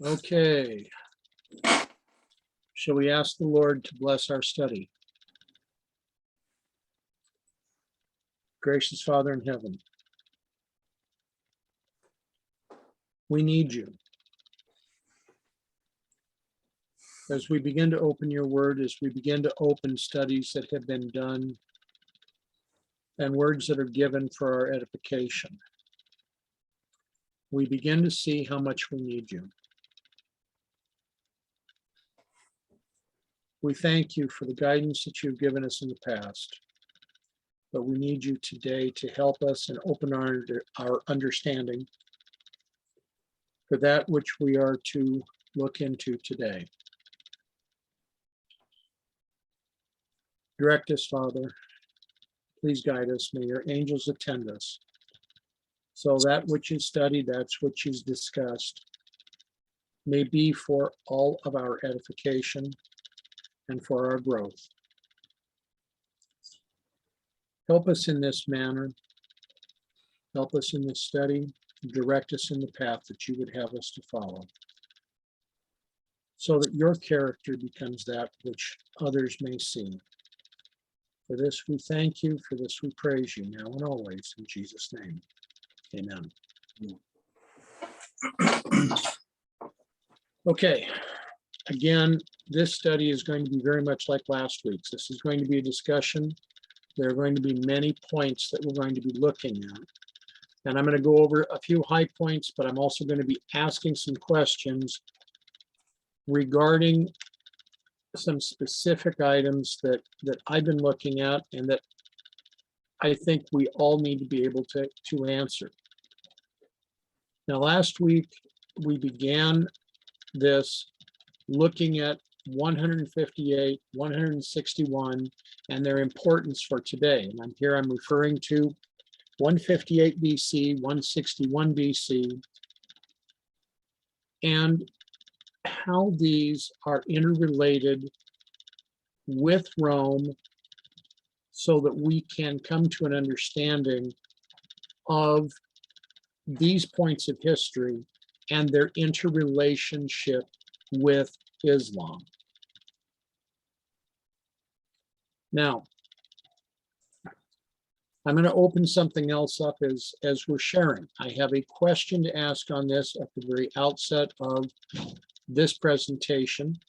Okay. Shall we ask the Lord to bless our study? Gracious Father in heaven, we need you. As we begin to open your word, as we begin to open studies that have been done and words that are given for our edification, we begin to see how much we need you. We thank you for the guidance that you've given us in the past, but we need you today to help us and open our understanding for that which we are to look into today. Direct us, Father. Please guide us. May your angels attend us. So that which is studied, that's which is discussed, may be for all of our edification and for our growth. Help us in this manner. Help us in this study. Direct us in the path that you would have us to follow, so that your character becomes that which others may see. For this we thank you, for this we praise you now and always, in Jesus' name. Amen. Okay, again, this study is going to be very much like last week's. This is going to be a discussion. There are going to be many points that we're going to be looking at. And I'm going to go over a few high points, but I'm also going to be asking some questions regarding some specific items that I've been looking at and that I think we all need to be able to answer. Now, last week, we began this looking at 158, 161, and their importance for today. And I'm referring to 158 BC, 161 BC, and how these are interrelated with Rome so that we can come to an understanding of these points of history and their interrelationship with Islam. Now, I'm going to open something else up as we're sharing. I have a question to ask on this at the very outset of this presentation.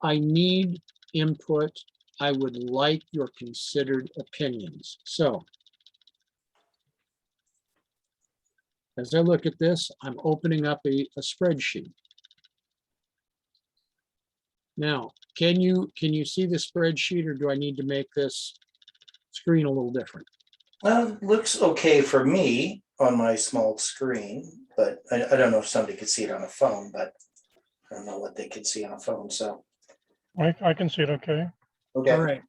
I need input. I would like your considered opinions. So, as I look at this, I'm opening up a spreadsheet. Now, can you see the spreadsheet, or do I need to make this screen a little different? Looks okay for me on my small screen, but I don't know if somebody could see it on a phone, but I don't know what they could see on a phone, so. I can see it okay. Okay. All right.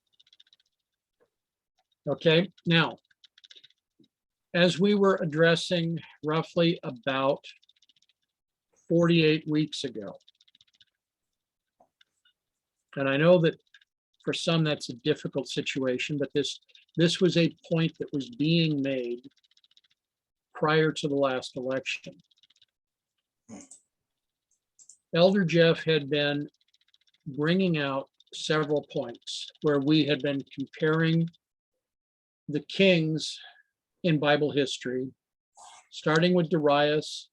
Okay, now, as we were addressing roughly about 48 weeks ago, and I know that for some that's a difficult situation, but this was a point that was being made prior to the last election. Elder Jeff had been bringing out several points where we had been comparing the kings in Bible history, starting with Darius,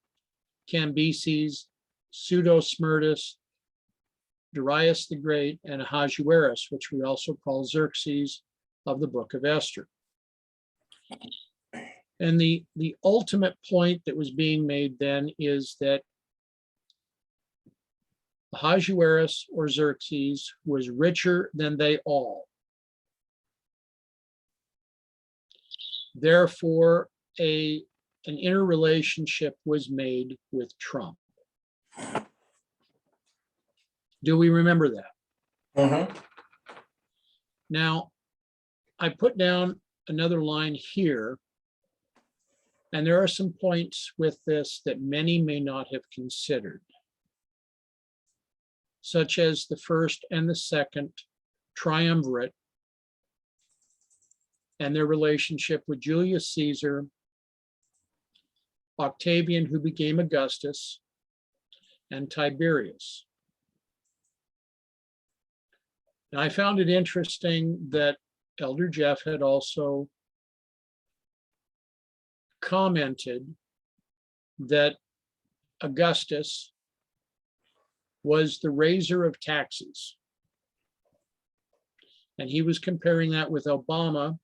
Cambyses, Pseudo-Smyrtus, Darius the Great, and Ahasuerus, which we also call Xerxes of the book of Esther. And the ultimate point that was being made then is that Ahasuerus, or Xerxes, was richer than they all. Therefore, an interrelationship was made with Trump. Do we remember that? Mm-hmm. Now, I put down another line here, and there are some points with this that many may not have considered, such as the first and the second triumvirate and their relationship with Julius Caesar Octavian, who became Augustus, and Tiberius. And I found it interesting that Elder Jeff had also commented that Augustus was the raiser of taxes. And he was comparing that with Obama,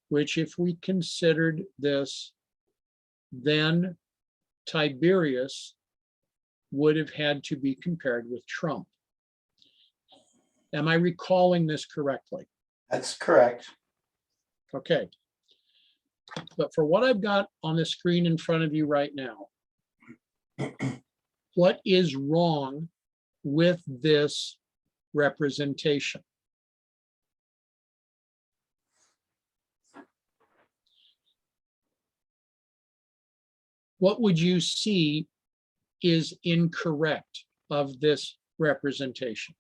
which if we considered this, then Tiberius would have had to be compared with Trump. Am I recalling this correctly? That's correct. Okay. But for what I've got on the screen in front of you right now, what is wrong with this representation? What would you see is incorrect of this representation?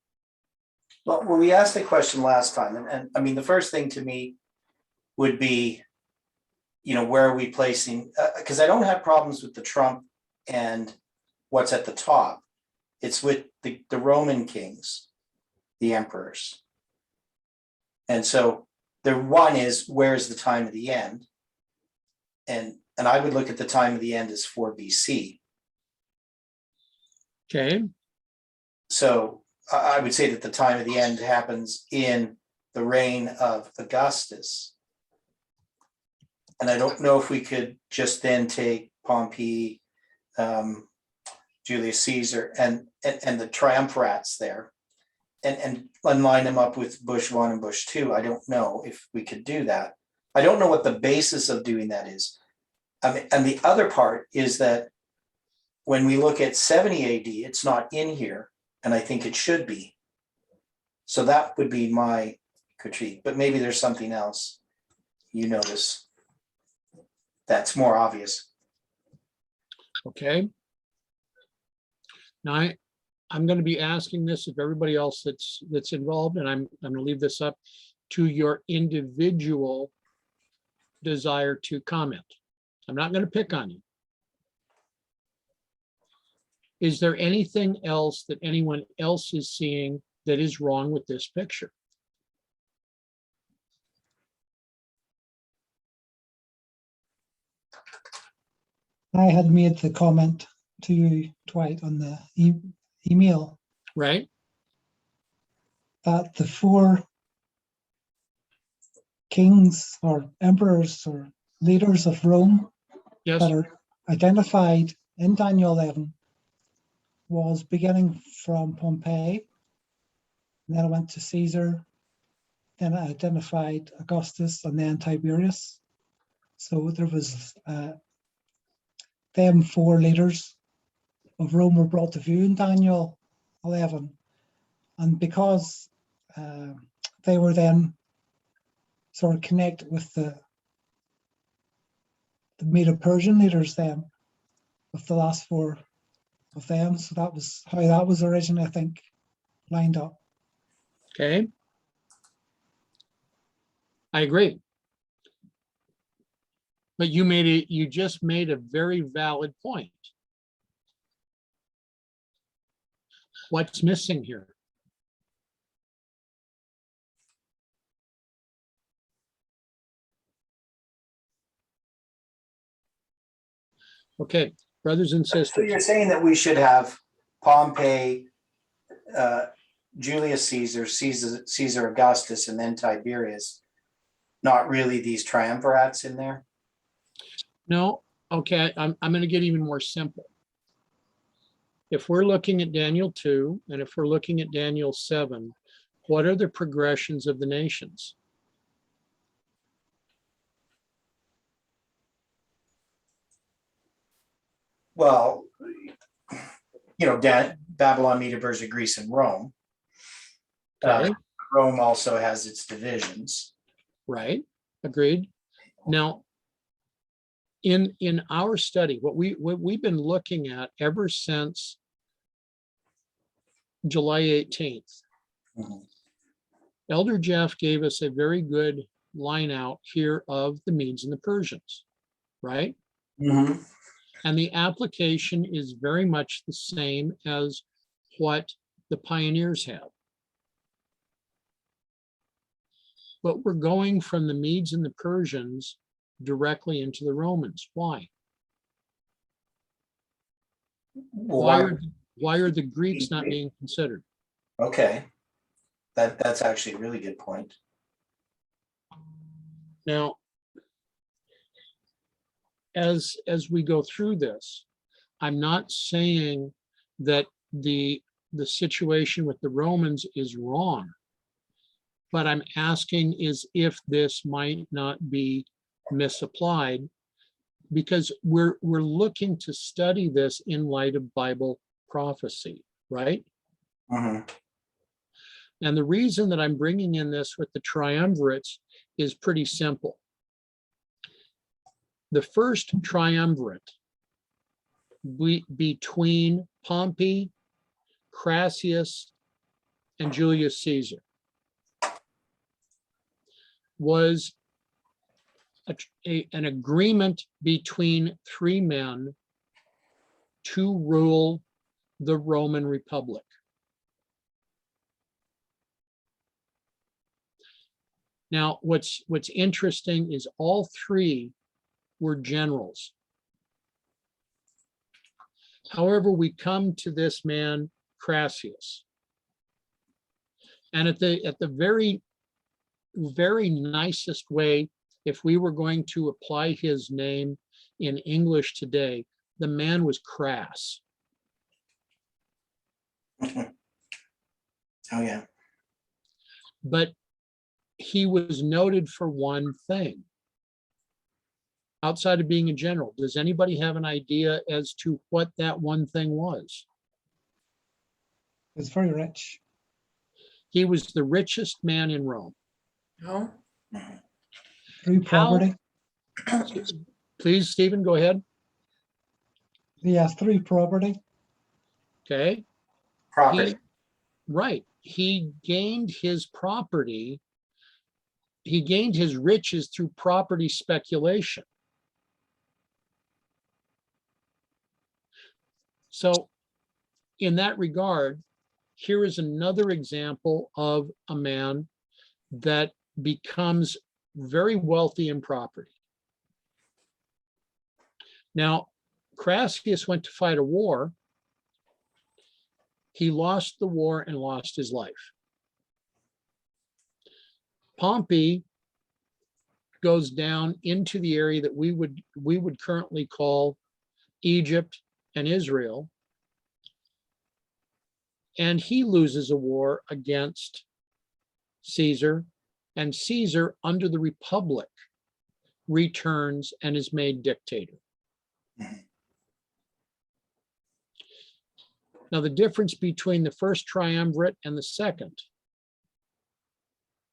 Well, when we asked the question last time, and I mean, the first thing to me would be, where are we placing? Because I don't have problems with the Trump and what's at the top. It's with the Roman kings, the emperors. And so the one is, where's the time of the end? And I would look at the time of the end as 4 BC. Okay. So I would say that the time of the end happens in the reign of Augustus. And I don't know if we could just then take Pompey, Julius Caesar, and the triumvirats there, and line them up with Bush 1 and Bush 2. I don't know if we could do that. I don't know what the basis of doing that is. And the other part is that when we look at 70 AD, it's not in here, and I think it should be. So that would be my critique, but maybe there's something else you notice that's more obvious. Okay. Now I'm going to be asking this of everybody else that's involved, and I'm going to leave this up to your individual desire to comment. I'm not going to pick on you. Is there anything else that anyone else is seeing that is wrong with this picture? I had made the comment to you, Dwight, on the email Right? that the 4 kings or emperors or leaders of Rome Yes. that are identified in Daniel 11 was beginning from Pompey, and then it went to Caesar, then it identified Augustus, and then Tiberius. So there was them 4 leaders of Rome were brought to view in Daniel 11, and because they were then sort of connected with the Medo-Persian leaders then, with the last 4 of them. So that was how that was originally, I think, lined up. Okay. I agree. But you just made a very valid point. What's missing here? Okay, brothers and So sisters. you're saying that we should have Pompey, Julius Caesar, Caesar Augustus, and then Tiberius, not really these triumvirats in there? No, okay, I'm going to get even more simple. If we're looking at Daniel 2, and if we're looking at Daniel 7, what are the progressions of the nations? Well, Babylon, Medo Persia, Greece, and Rome. Okay, Rome also has its divisions. right, agreed. Now, in our study, what we've been looking at ever since July 18th, Mhm. Elder Jeff gave us a very good line out here of the Medes and the Persians, right? Mhm. And the application is very much the same as what the pioneers had. But we're going from the Medes and the Persians directly into the Romans. Why? Well, Why are the Greeks not being considered? okay. That's actually a really good point. Now, as we go through this, I'm not saying that the situation with the Romans is wrong, but I'm asking is if this might not be misapplied, because we're looking to study this in light of Bible prophecy, right? Mhm. And the reason that I'm bringing in this with the triumvirates is pretty simple. The first triumvirate between Pompey, Crassus, and Julius Caesar was an agreement between three men to rule the Roman Republic. Now, what's interesting is all three were generals. However, we come to this man, Crassus. And at the very, very nicest way, if we were going to apply his name in English today, the man was crass. Oh, yeah. But he was noted for one thing. Outside of being a general, does anybody have an idea as to what that one thing was? He was very rich. He was the richest man in Rome. No. Mhm. Through How- property. Please, Stephen, go ahead. Yes, through property. Okay. Property. Right. He gained his property. He gained his riches through property speculation. So in that regard, here is another example of a man that becomes very wealthy in property. Now, Crassus went to fight a war. He lost the war and lost his life. Pompey goes down into the area that we would currently call Egypt and Israel. And he loses a war against Caesar, and Caesar, under the Republic, returns and is made dictator. Mhm. Now, the difference between the first triumvirate and the second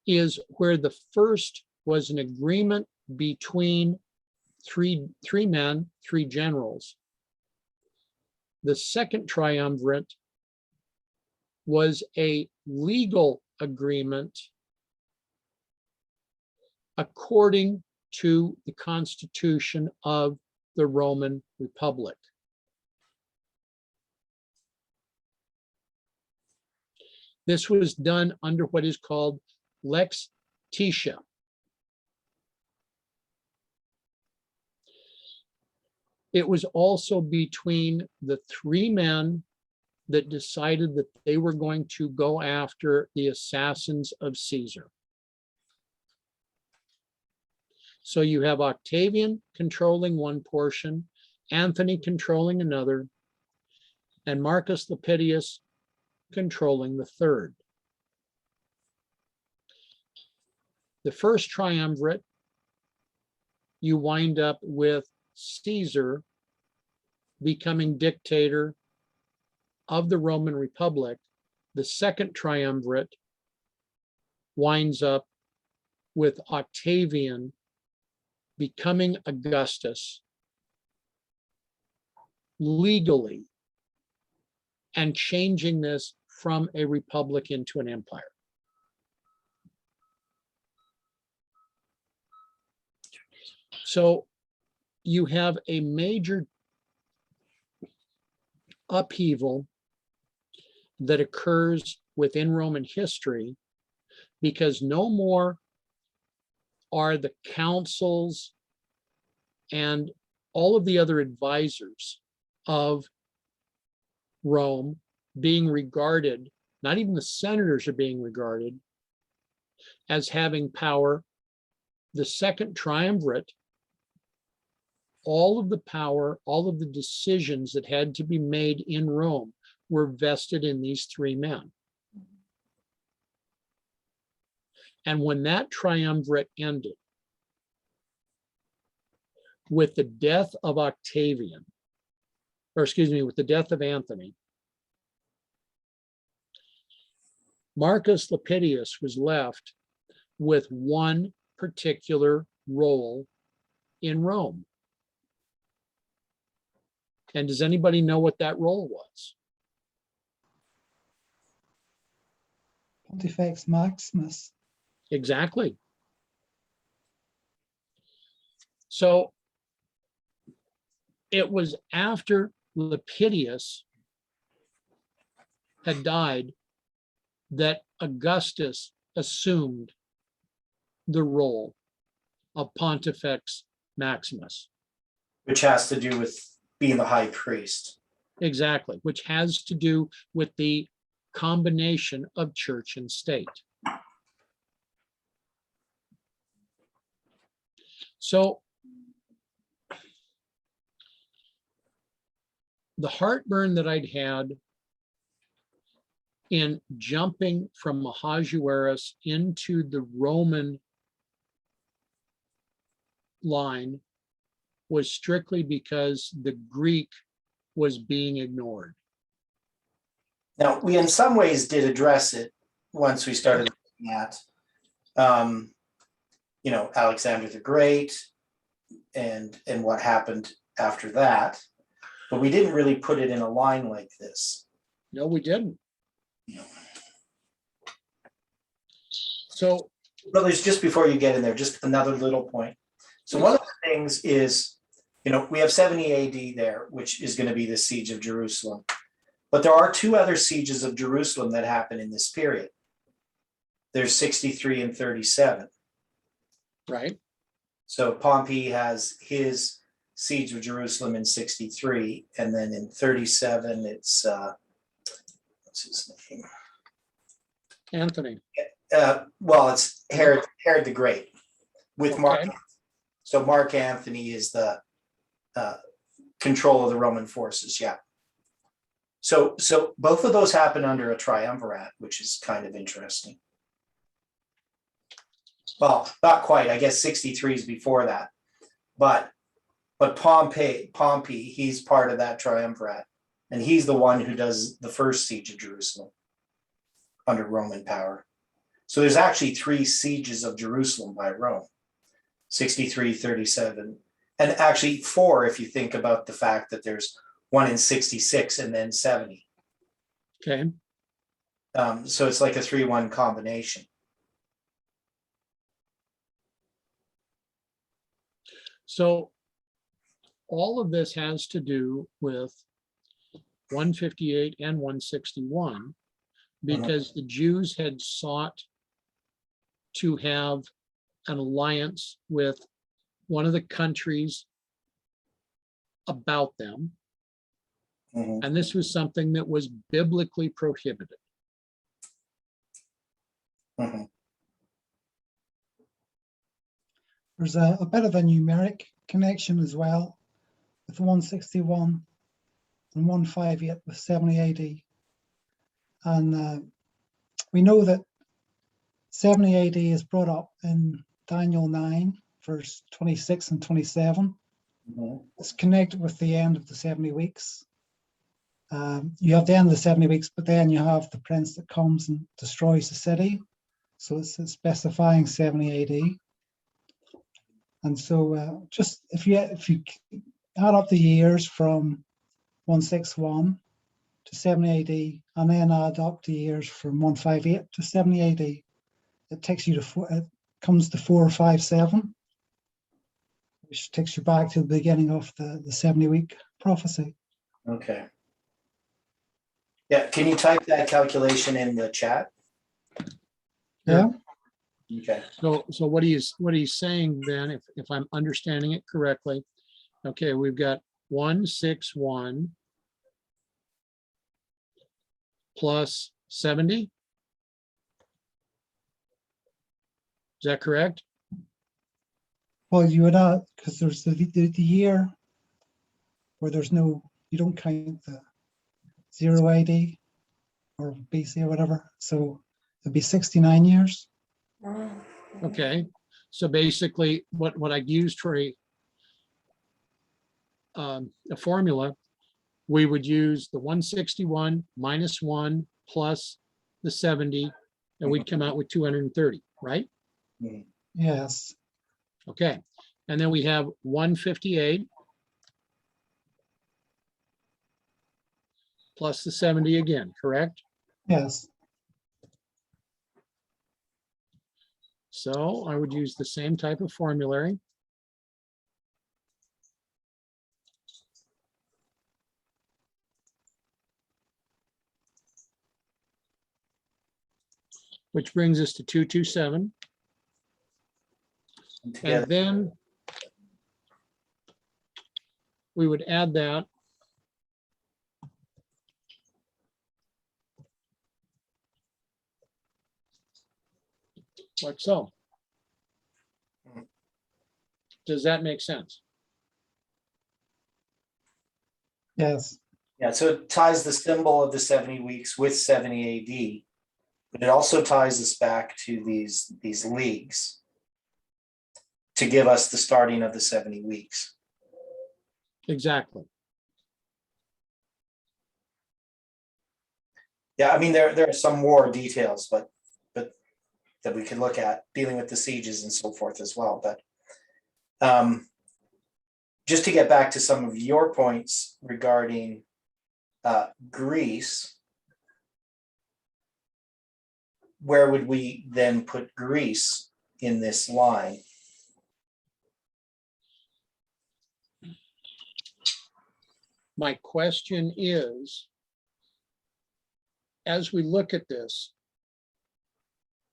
is where the first was an agreement between three men, three generals. The second triumvirate was a legal agreement according to the Constitution of the Roman Republic. This was done under what is called Lex Tiscia. It was also between the three men that decided that they were going to go after the assassins of Caesar. So you have Octavian controlling one portion, Anthony controlling another, and Marcus Lepidus controlling the third. The first triumvirate, you wind up with Caesar becoming dictator of the Roman Republic. The second triumvirate winds up with Octavian becoming Augustus legally and changing this from a republic into an empire. So you have a major upheaval that occurs within Roman history, because no more are the councils and all of the other advisors of Rome being regarded, not even the senators are being regarded as having power. The second triumvirate, all of the power, all of the decisions that had to be made in Rome were vested in these three men. And when that triumvirate ended with the death of Octavian, or excuse me, with the death of Anthony, Marcus Lepidus was left with one particular role in Rome. And does anybody know what that role was? Pontifex Maximus. Exactly. So it was after Lepidus had died that Augustus assumed the role of Pontifex Maximus. Which has to do with being the high priest. Exactly, which has to do with the combination of church and state. So the heartburn that I'd had in jumping from Ahasuerus into the Roman line was strictly because the Greek was being ignored. Now, we in some ways did address it once we started looking at, Alexander the Great and what happened after that, but we didn't really put it in a line like this. No, we didn't. So, Brothers, just before you get in there, just another little point. So one of the things is, we have 70 AD there, which is going to be the siege of Jerusalem. But there are two other sieges of Jerusalem that happen in this period. There's 63 and 37. right. So Pompey has his siege of Jerusalem in 63, and then in 37, it's what's his name? Anthony. It's Herod the Great with Mark. Okay. So Mark Antony is the control of the Roman forces. Yeah. So both of those happen under a triumvirate, which is kind of interesting. Well, not quite. I guess 63 is before that, but Pompey, he's part of that triumvirate, and he's the one who does the first siege of Jerusalem under Roman power. So there's actually three sieges of Jerusalem by Rome: 63, 37, and actually four if you think about the fact that there's one in 66 and then 70. Okay. So it's like a 3-1 combination. So all of this has to do with 158 and 161, because the Jews had sought to have an alliance with one of the countries about them. Mhm. And this was something that was biblically prohibited. Mhm. There's a bit of a numeric connection as well with 161 and 158 with 70 AD. And we know that 70 AD is brought up in Daniel 9, verse 26 and 27. Mhm. It's connected with the end of the 70 weeks. You have the end of the 70 weeks, but then you have the prince that comes and destroys the city. So it's specifying 70 AD. And so just if you add up the years from 161 to 70 AD, and then add up the years from 158 to 70 AD, it takes you to it comes to 457, which takes you back to the beginning of the 70-week prophecy. Okay. Yeah, can you type that calculation in the chat? Yeah, Okay, So what he's saying then, if I'm understanding it correctly, okay, we've got 161 plus 70. Is that correct? well, you would add, because there's the year where there's no, you don't count the 0 AD or BC or whatever, so it'd be 69 years. Okay, so basically what I used for a formula, we would use the 161 minus 1 plus the 70, and we'd come out with 230, right? Yes, Okay, and then we have 158 plus the 70 again, correct? yes, So I would use the same type of formulary. Which brings us to 227. together. And then we would add that like so. Does that make sense? yes, Yeah, so it ties the symbol of the 70 weeks with 70 AD, but it also ties us back to these leagues to give us the starting of the 70 weeks. Exactly. Yeah, I mean, there are some more details, but that we could look at dealing with the sieges and so forth as well. But just to get back to some of your points regarding Greece, where would we then put Greece in this line? My question is, as we look at this,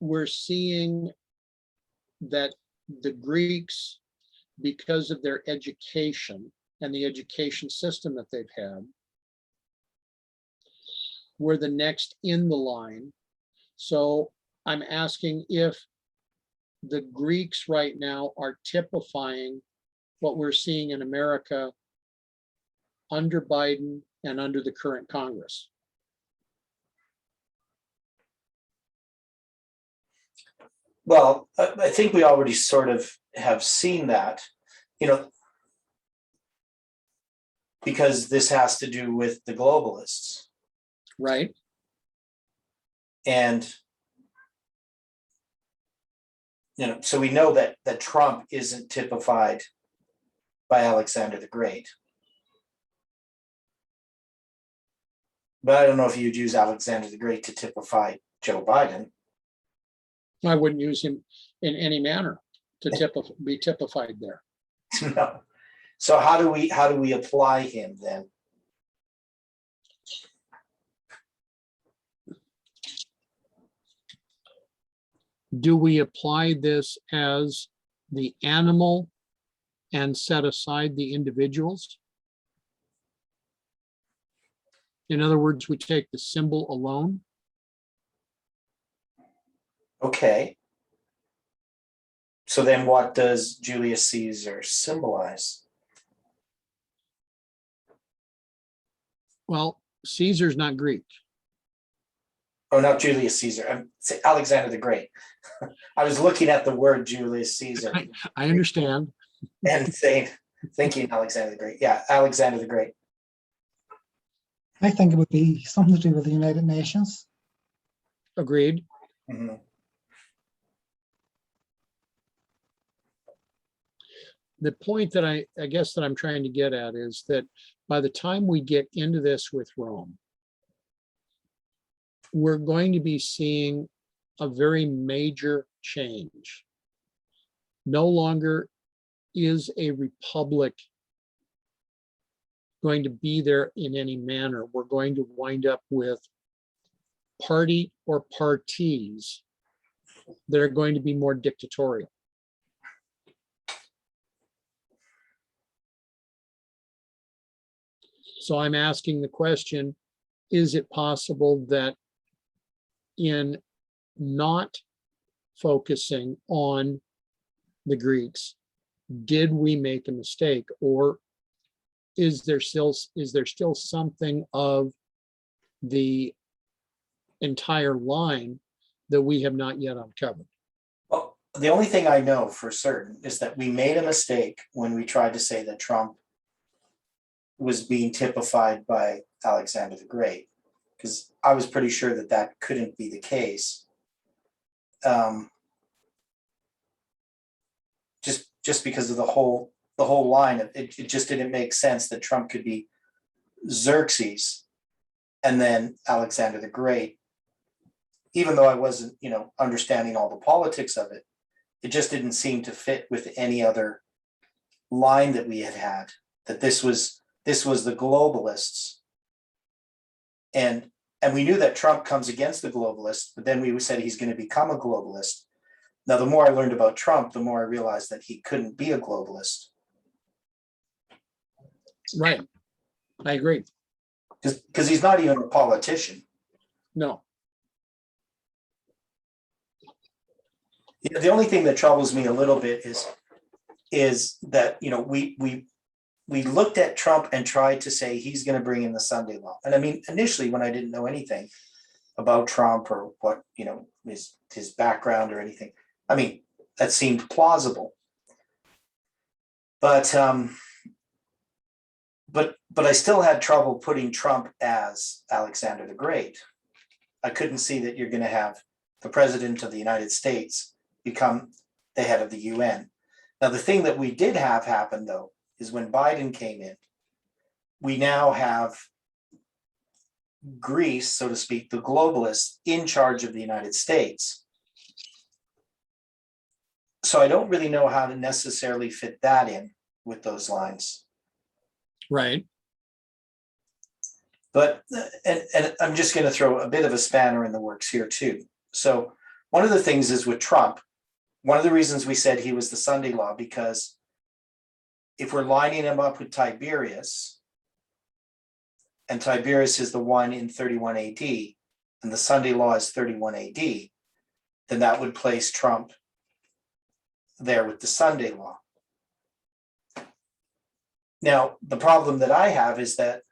we're seeing that the Greeks, because of their education and the education system that they've had, were the next in the line. So I'm asking if the Greeks right now are typifying what we're seeing in America under Biden and under the current Congress. Well, I think we already sort of have seen that, because this has to do with the globalists. Right? And, so we know that Trump isn't typified by Alexander the Great. But I don't know if you'd use Alexander the Great to typify Joe Biden. I wouldn't use him in any manner to be typified there. No. So how do we apply him then? Do we apply this as the animal and set aside the individuals? In other words, we take the symbol alone. Okay. So then what does Julius Caesar symbolize? Well, Caesar's not Greek. Oh, not Julius Caesar. I'm saying Alexander the Great. I was looking at the word Julius Caesar I understand. and thinking Alexander the Great. Yeah, Alexander the Great. I think it would be something to do with the United Nations. Agreed. Mm-hmm. The point that I guess that I'm trying to get at is that by the time we get into this with Rome, we're going to be seeing a very major change. No longer is a republic going to be there in any manner. We're going to wind up with party or parties that are going to be more dictatorial. So I'm asking the question, is it possible that in not focusing on the Greeks, did we make a mistake, or is there still something of the entire line that we have not yet uncovered? Well, the only thing I know for certain is that we made a mistake when we tried to say that Trump was being typified by Alexander the Great, because I was pretty sure that that couldn't be the case. Just because of the whole line of it just didn't make sense that Trump could be Xerxes and then Alexander the Great. Even though I wasn't, understanding all the politics of it, it just didn't seem to fit with any other line that we had. That this was the globalists, and we knew that Trump comes against the globalists, but then we said he's going to become a globalist. Now, the more I learned about Trump, the more I realized that he couldn't be a globalist. Right, I agree. Because he's not even a politician. No. The only thing that troubles me a little bit is that we looked at Trump and tried to say he's going to bring in the Sunday law. And I mean, initially, when I didn't know anything about Trump or what his background or anything, I mean, that seemed plausible. But I still had trouble putting Trump as Alexander the Great. I couldn't see that you're going to have the president of the United States become the head of the UN. Now, the thing that we did have happen, though, is when Biden came in, we now have Greece, so to speak, the globalists in charge of the United States. So I don't really know how to necessarily fit that in with those lines. Right. But, and I'm just going to throw a bit of a spanner in the works here too. So one of the things is with Trump, one of the reasons we said he was the Sunday law, because if we're lining him up with Tiberius, and Tiberius is the one in 31 AD, and the Sunday law is 31 AD, then that would place Trump there with the Sunday law. Now, the problem that I have is that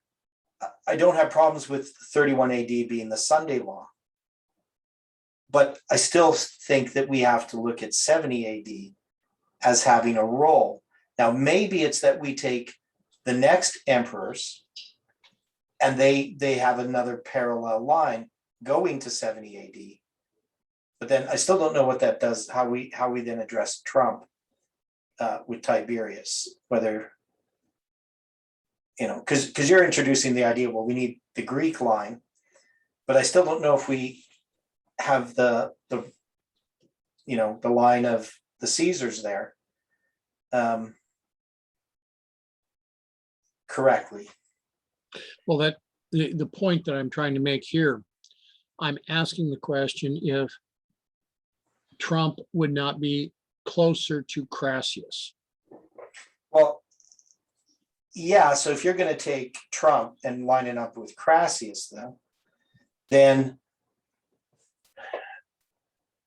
I don't have problems with 31 AD being the Sunday law, but I still think that we have to look at 70 AD as having a role. Now, maybe it's that we take the next emperors and they have another parallel line going to 70 AD. But then I still don't know what that does, how we then address Trump with Tiberius, whether, because you're introducing the idea, well, we need the Greek line, but I still don't know if we have the line of the Caesars there correctly. Well, that the point that I'm trying to make here, I'm asking the question if Trump would not be closer to Crassus. Well, yeah, so if you're going to take Trump and line it up with Crassus, then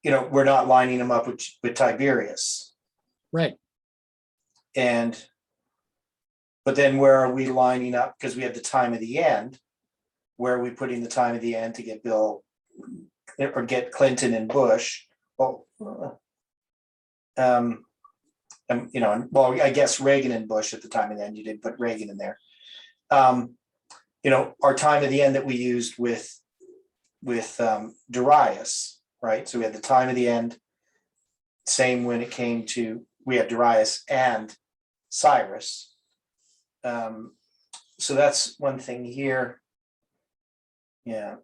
we're not lining him up with Tiberius. Right. But then where are we lining up? Because we have the time of the end. Where are we putting the time of the end to get Bill or get Clinton and Bush? Well, well, I guess Reagan and Bush at the time of the end. You did put Reagan in there. Our time of the end that we used with Darius, right? So we had the time of the end. Same when it came to, we had Darius and Cyrus. So that's one thing here. Yeah.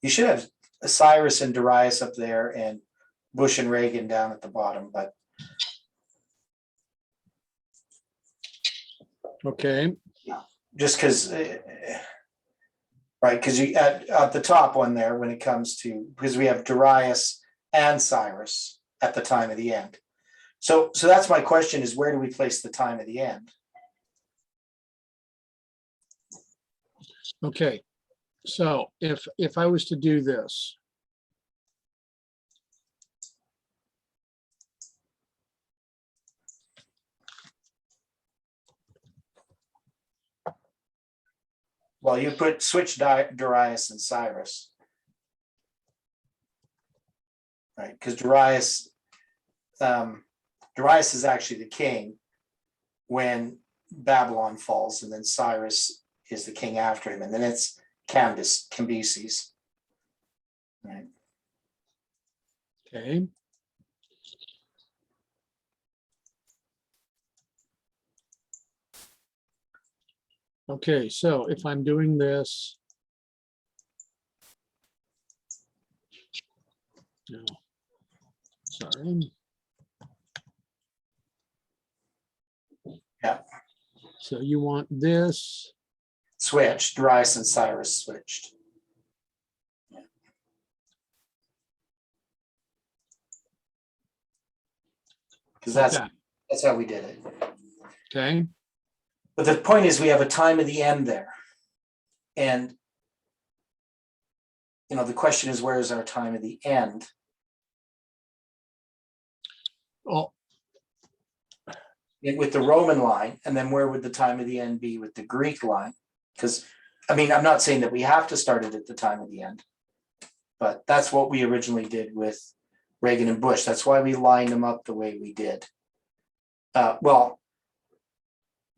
You should have Cyrus and Darius up there and Bush and Reagan down at the bottom, but Okay, just because, right, because you, at the top one there, when it comes to, because we have Darius and Cyrus at the time of the end. So that's my question, is where do we place the time of the end? okay. So if I was to do this, Well, you switch Darius and Cyrus. Right, because Darius is actually the king when Babylon falls, and then Cyrus is the king after him, and then it's Cambyses. Right. okay. Okay, so if I'm doing this. No, sorry. Yeah. So you want this, Switched, Darius and Cyrus switched. Because okay, that's how we did it. okay, But the point is, we have a time of the end there. And, the question is, where is our time of the end? oh, With the Roman line, and then where would the time of the end be with the Greek line? Because, I'm not saying that we have to start it at the time of the end, but that's what we originally did with Reagan and Bush. That's why we lined them up the way we did. Well,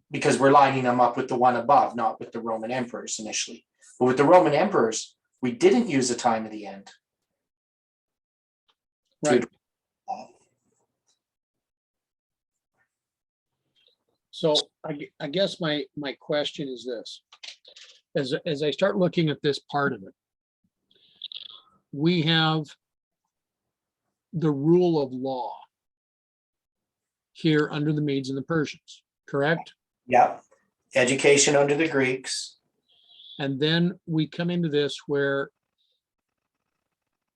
because we're lining them up with the one above, not with the Roman emperors initially. But with the Roman emperors, we didn't use the time of the end. right. So I guess my question is this. As I start looking at this part of it, we have the rule of law here under the Medes and the Persians, correct? Yep. Education under the Greeks. And then we come into this where,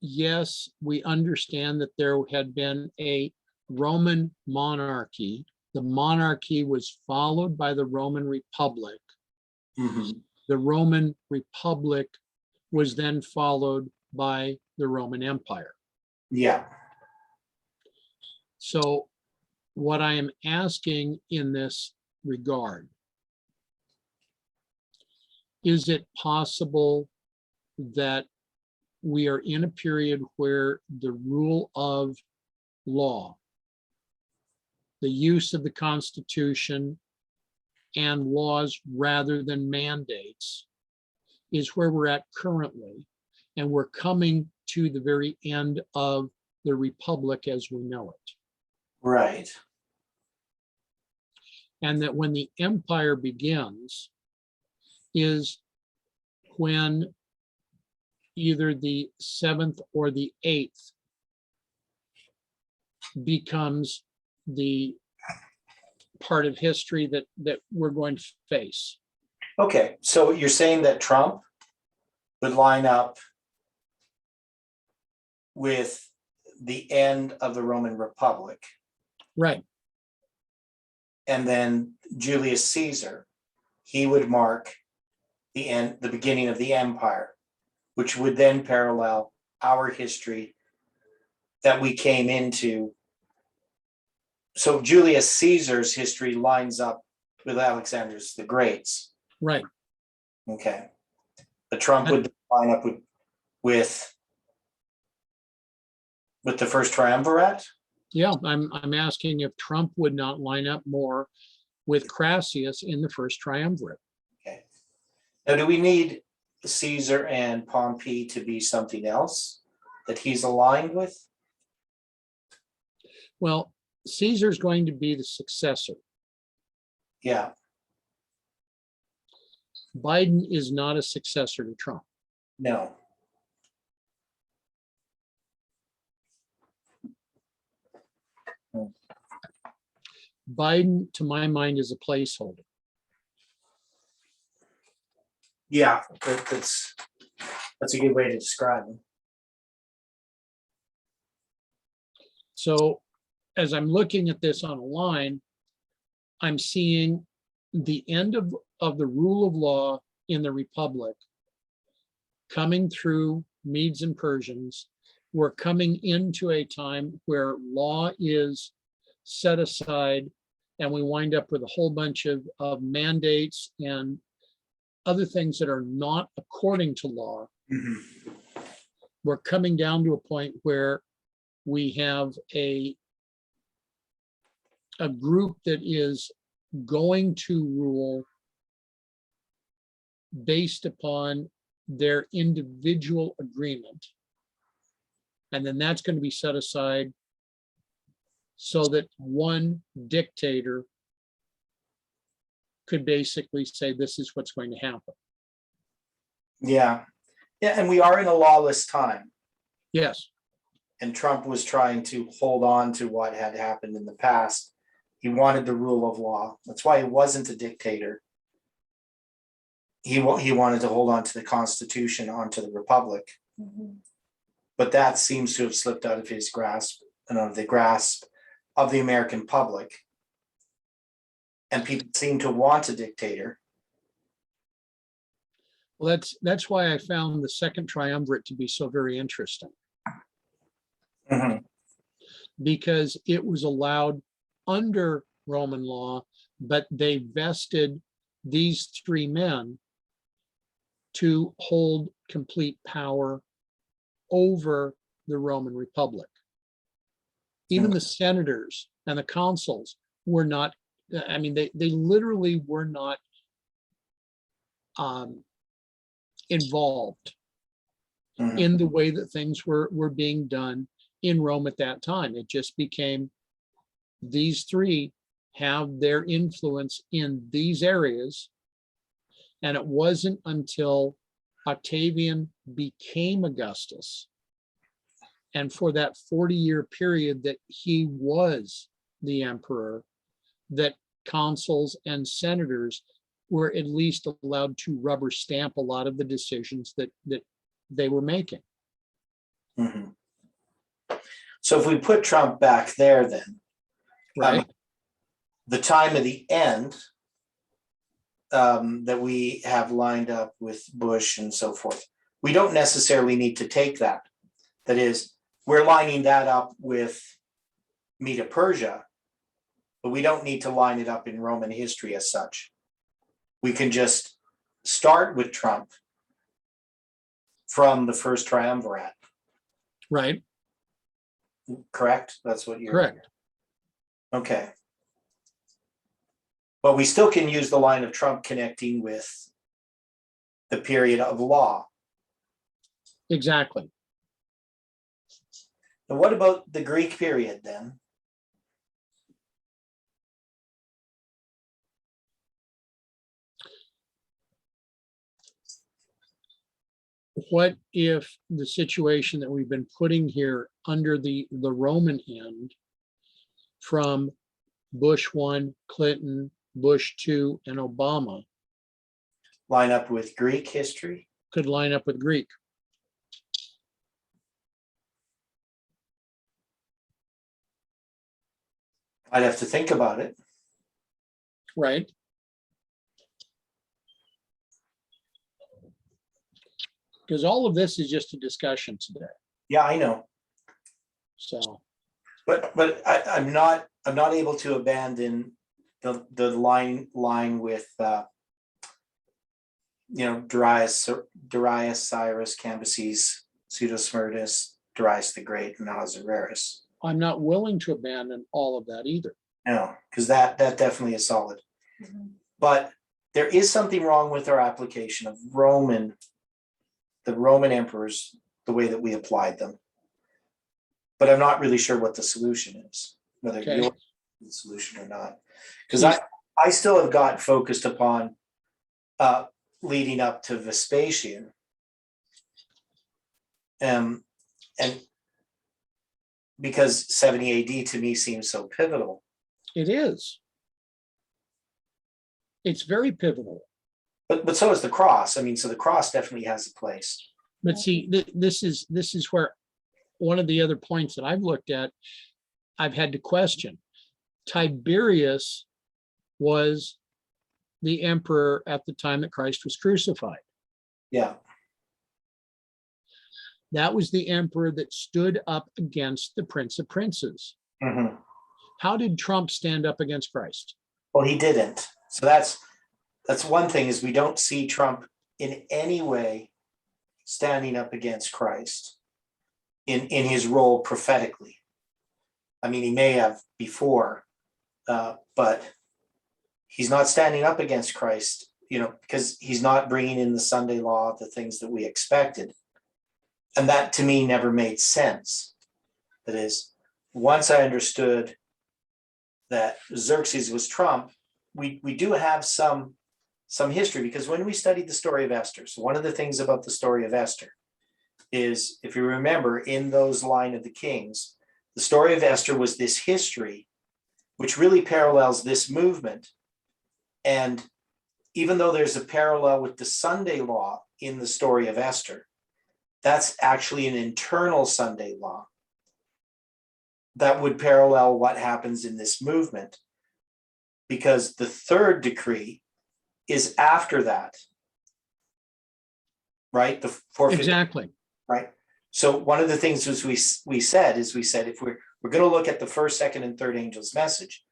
yes, we understand that there had been a Roman monarchy. The monarchy was followed by the Roman Republic. Mm-hmm. The Roman Republic was then followed by the Roman Empire. Yeah. So what I am asking in this regard, is it possible that we are in a period where the rule of law, the use of the Constitution and laws rather than mandates is where we're at currently, and we're coming to the very end of the Republic as we know it? Right. And that when the empire begins is when either the 7th or the 8th becomes the part of history that we're going to face. Okay, so you're saying that Trump would line up with the end of the Roman Republic, Right, and then Julius Caesar, he would mark the beginning of the empire, which would then parallel our history that we came into. So Julius Caesar's history lines up with Alexander's the Great's. right. Okay. But Trump would line up with the first triumvirate? Yeah, I'm asking if Trump would not line up more with Crassus in the first triumvirate. Okay. Now, do we need Caesar and Pompey to be something else that he's aligned with? Well, Caesar's going to be the successor. Yeah. Biden is not a successor to Trump. No. Biden, to my mind, is a placeholder. Yeah, that's a good way to describe them. So as I'm looking at this on a line, I'm seeing the end of the rule of law in the Republic coming through Medes and Persians. We're coming into a time where law is set aside and we wind up with a whole bunch of mandates and other things that are not according to law. Mhm. We're coming down to a point where we have a group that is going to rule based upon their individual agreement. And then that's going to be set aside so that one dictator could basically say, this is what's going to happen. Yeah, and we are in a lawless time. Yes, And Trump was trying to hold on to what had happened in the past. He wanted the rule of law. That's why he wasn't a dictator. He wanted to hold on to the Constitution, onto the Republic. But that seems to have slipped out of his grasp and out of the grasp of the American public. And people seem to want a dictator. well, that's why I found the second triumvirate to be so very interesting, Mhm. because it was allowed under Roman law, but they vested these three men to hold complete power over the Roman Republic. Even the senators and the consuls were not, I mean, they literally were not involved Mhm. in the way that things were being done in Rome at that time. It just became these three have their influence in these areas. And it wasn't until Octavian became Augustus, and for that 40-year period that he was the emperor, that consuls and senators were at least allowed to rubber stamp a lot of the decisions that they were making. Mhm. So if we put Trump back there, then Right? the time of the end that we have lined up with Bush and so forth, we don't necessarily need to take that. That is, we're lining that up with Medo Persia, but we don't need to line it up in Roman history as such. We can just start with Trump from the first triumvirate. Right? Correct? That's what you're Correct. Okay. But we still can use the line of Trump connecting with the period of law. Exactly. And what about the Greek period then? What if the situation that we've been putting here under the Roman end from Bush 1, Clinton, Bush 2, and Obama Line up with Greek history? could line up with Greek? I'd have to think about it. Right? Because all of this is just a discussion today. Yeah, I know. So, But I'm not able to abandon the line with Darius, Cyrus, Cambyses, Pseudo-Smyrnus, Darius the Great, and Ahasuerus. I'm not willing to abandon all of that either. No, because that definitely is solid. But there is something wrong with our application of the Roman emperors, the way that we applied them. But I'm not really sure what the solution is, whether Okay. you're the solution or not. Because I still have got focused upon leading up to Vespasian. And because 70 AD to me seems so pivotal. It is. It's very pivotal. But so is the cross. I mean, so the cross definitely has a place. But see, this is where one of the other points that I've looked at, I've had to question. Tiberius was the emperor at the time that Christ was crucified. Yeah. That was the emperor that stood up against the Prince of Princes. Mhm. How did Trump stand up against Christ? Well, he didn't. So that's one thing, is we don't see Trump in any way standing up against Christ in his role prophetically. I mean, he may have before, but he's not standing up against Christ, because he's not bringing in the Sunday law, the things that we expected. And that to me never made sense. That is, once I understood that Xerxes was Trump, we do have some history, because when we studied the story of Esther, so one of the things about the story of Esther is, if you remember, in those line of the kings, the story of Esther was this history which really parallels this movement. And even though there's a parallel with the Sunday law in the story of Esther, that's actually an internal Sunday law that would parallel what happens in this movement, because the third decree is after that, right? The 450, Exactly. right? So one of the things was we said if we're going to look at the first, second, and third angel's message,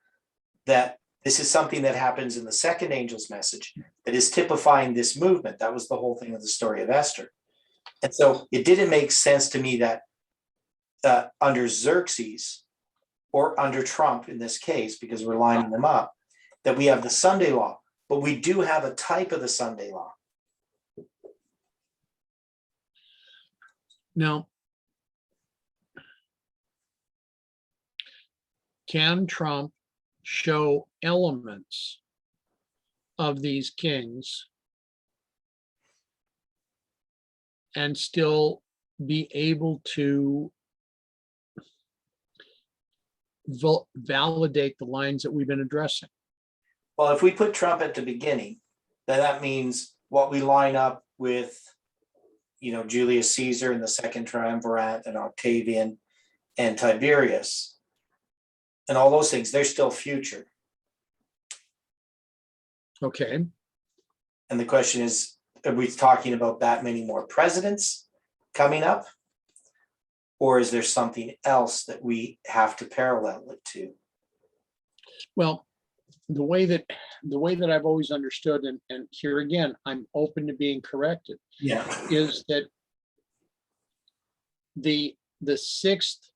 that this is something that happens in the second angel's message that is typifying this movement. That was the whole thing of the story of Esther. And so it didn't make sense to me that under Xerxes or under Trump in this case, because we're lining them up, that we have the Sunday law, but we do have a type of the Sunday law. Now, can Trump show elements of these kings and still be able to validate the lines that we've been addressing? Well, if we put Trump at the beginning, then that means what we line up with, Julius Caesar and the Second Triumvirate and Octavian and Tiberius and all those things, they're still future. Okay. And the question is, are we talking about that many more presidents coming up? Or is there something else that we have to parallel it to? Well, the way that I've always understood, and here again, I'm open to being corrected, Yeah. is that the sixth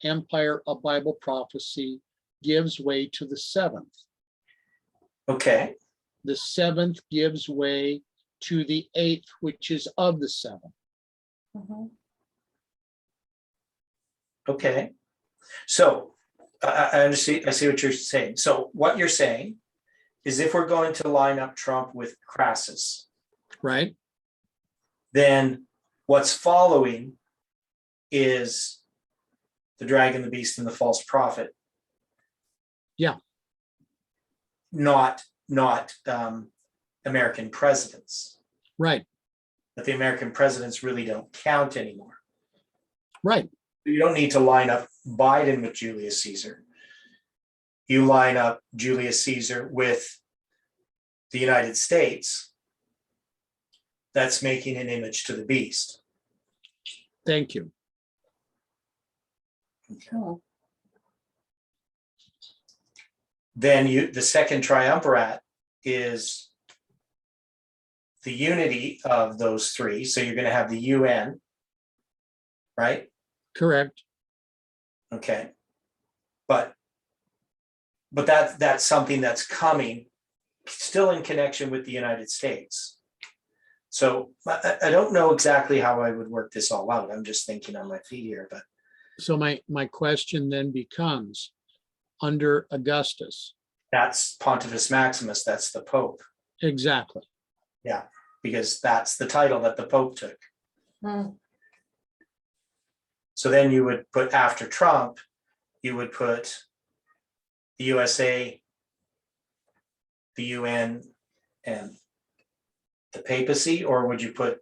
empire of Bible prophecy gives way to the seventh. Okay. The seventh gives way to the eighth, which is of the seventh. Okay. So I understand. I see what you're saying. So what you're saying is, if we're going to line up Trump with Crassus, Right? then what's following is the dragon, the beast, and the false prophet. Yeah. Not American presidents. Right. That the American presidents really don't count anymore. Right. You don't need to line up Biden with Julius Caesar. You line up Julius Caesar with the United States. That's making an image to the beast. Thank you. Then the Second Triumvirate is the unity of those three. So you're going to have the UN, right? Correct. Okay. But that's something that's coming still in connection with the United States. So I don't know exactly how I would work this all out. I'm just thinking on my feet here, but. So my question then becomes, under Augustus. That's Pontifex Maximus, that's the Pope. Exactly. Yeah, because that's the title that the Pope took. So then you would put, after Trump, you would put the USA, the UN, and the papacy, or would you put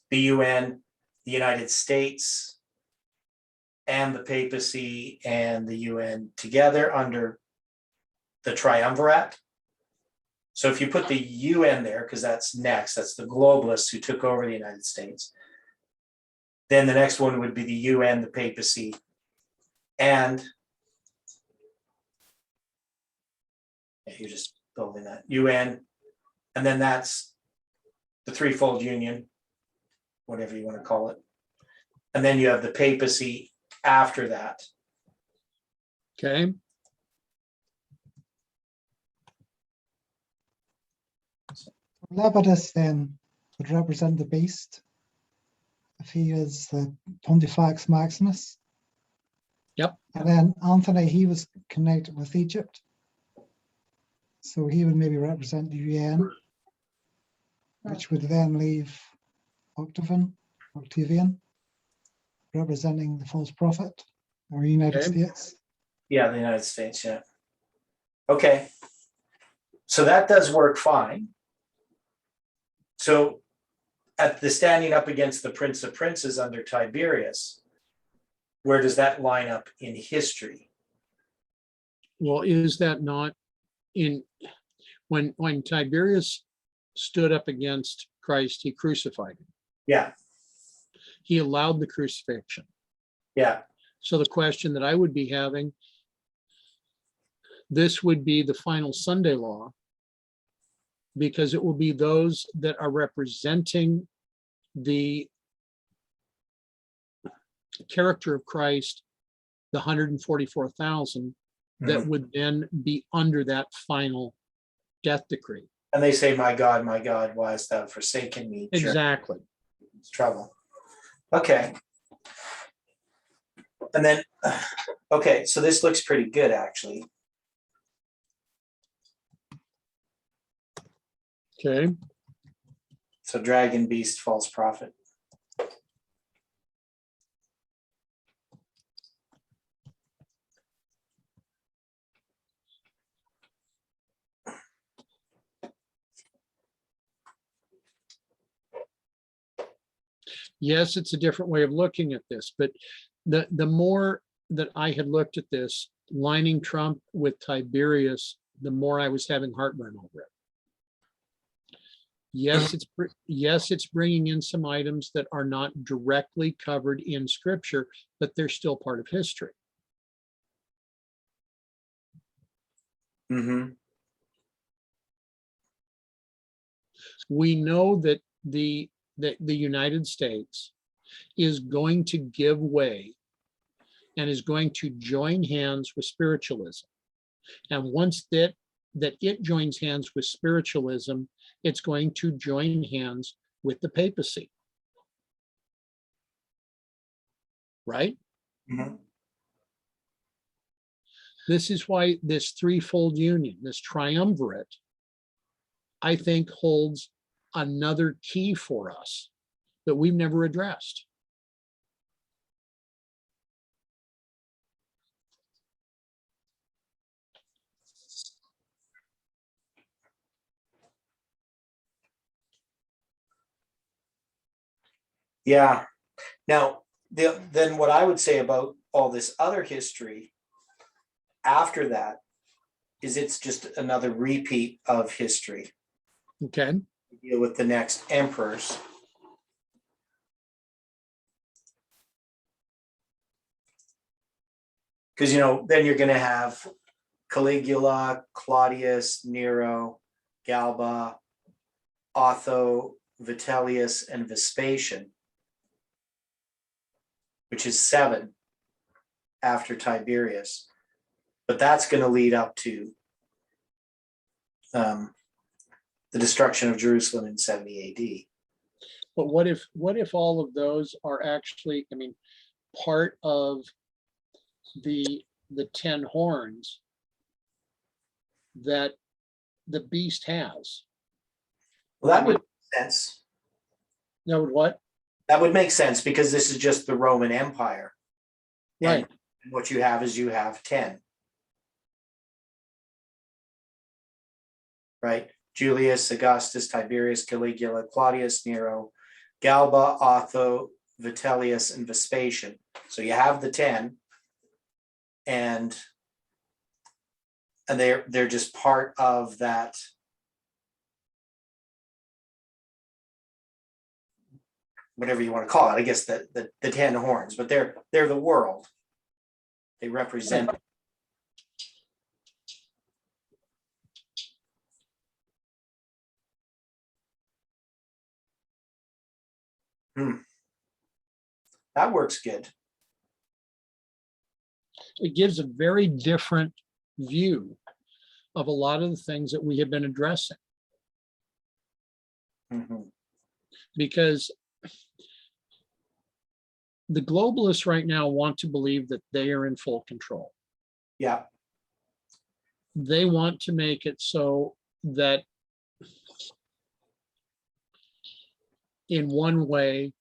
the UN, the United States, and the papacy and the UN together under the triumvirate? So if you put the UN there, because that's next, that's the globalists who took over the United States. Then the next one would be the UN, the papacy, and you're just building that UN, and then that's the threefold union, whatever you want to call it. And then you have the papacy after that. Okay, Lepidus then would represent the beast if he is the Pontifex Maximus. Yep. And then Anthony, he was connected with Egypt. So he would maybe represent the UN, which would then leave Octavian, representing the false prophet or United Okay. States. Yeah, the United States, yeah. Okay. So that does work fine. So at the standing up against the Prince of Princes under Tiberius, where does that line up in history? well, is that not in, when Tiberius stood up against Christ, he crucified him. Yeah, He allowed the crucifixion. yeah. So the question that I would be having, this would be the final Sunday law, because it will be those that are representing the character of Christ, the 144,000, that Mhm. would then be under that final death decree. And they say, my God, why hast thou forsaken me? Sure. Exactly. It's trouble. Okay. And then, okay, so this looks pretty good, actually. Okay. So dragon, beast, false prophet. Yes, it's a different way of looking at this, but the more that I had looked at this, lining Trump with Tiberius, the more I was having heartburn over it. Yes, it's bringing in some items that are not directly covered in scripture, but they're still part of history. Mm-hmm. We know that the United States is going to give way and is going to join hands with spiritualism. And once that it joins hands with spiritualism, it's going to join hands with the papacy. Right? Mm-hmm. This is why this threefold union, this triumvirate, I think holds another key for us that we've never addressed. Yeah. Now, then what I would say about all this other history after that is it's just another repeat of history. Okay. Deal with the next emperors. Because, then you're going to have Caligula, Claudius, Nero, Galba, Otho, Vitellius, and Vespasian, which is 7 after Tiberius. But that's going to lead up to the destruction of Jerusalem in 70 AD. But what if all of those are actually, part of the 10 horns that the beast has? Well, that would make sense. That would what? That would make sense because this is just the Roman Empire. Right. And what you have is you have 10. Right? Julius, Augustus, Tiberius, Caligula, Claudius, Nero, Galba, Otho, Vitellius, and Vespasian. So you have the 10, and they're just part of that. Whatever you want to call it, I guess the 10 horns, but they're the world. They represent. That works good. It gives a very different view of a lot of the things that we have been addressing, Mhm. because the globalists right now want to believe that they are in full control. Yeah. They want to make it so that in one way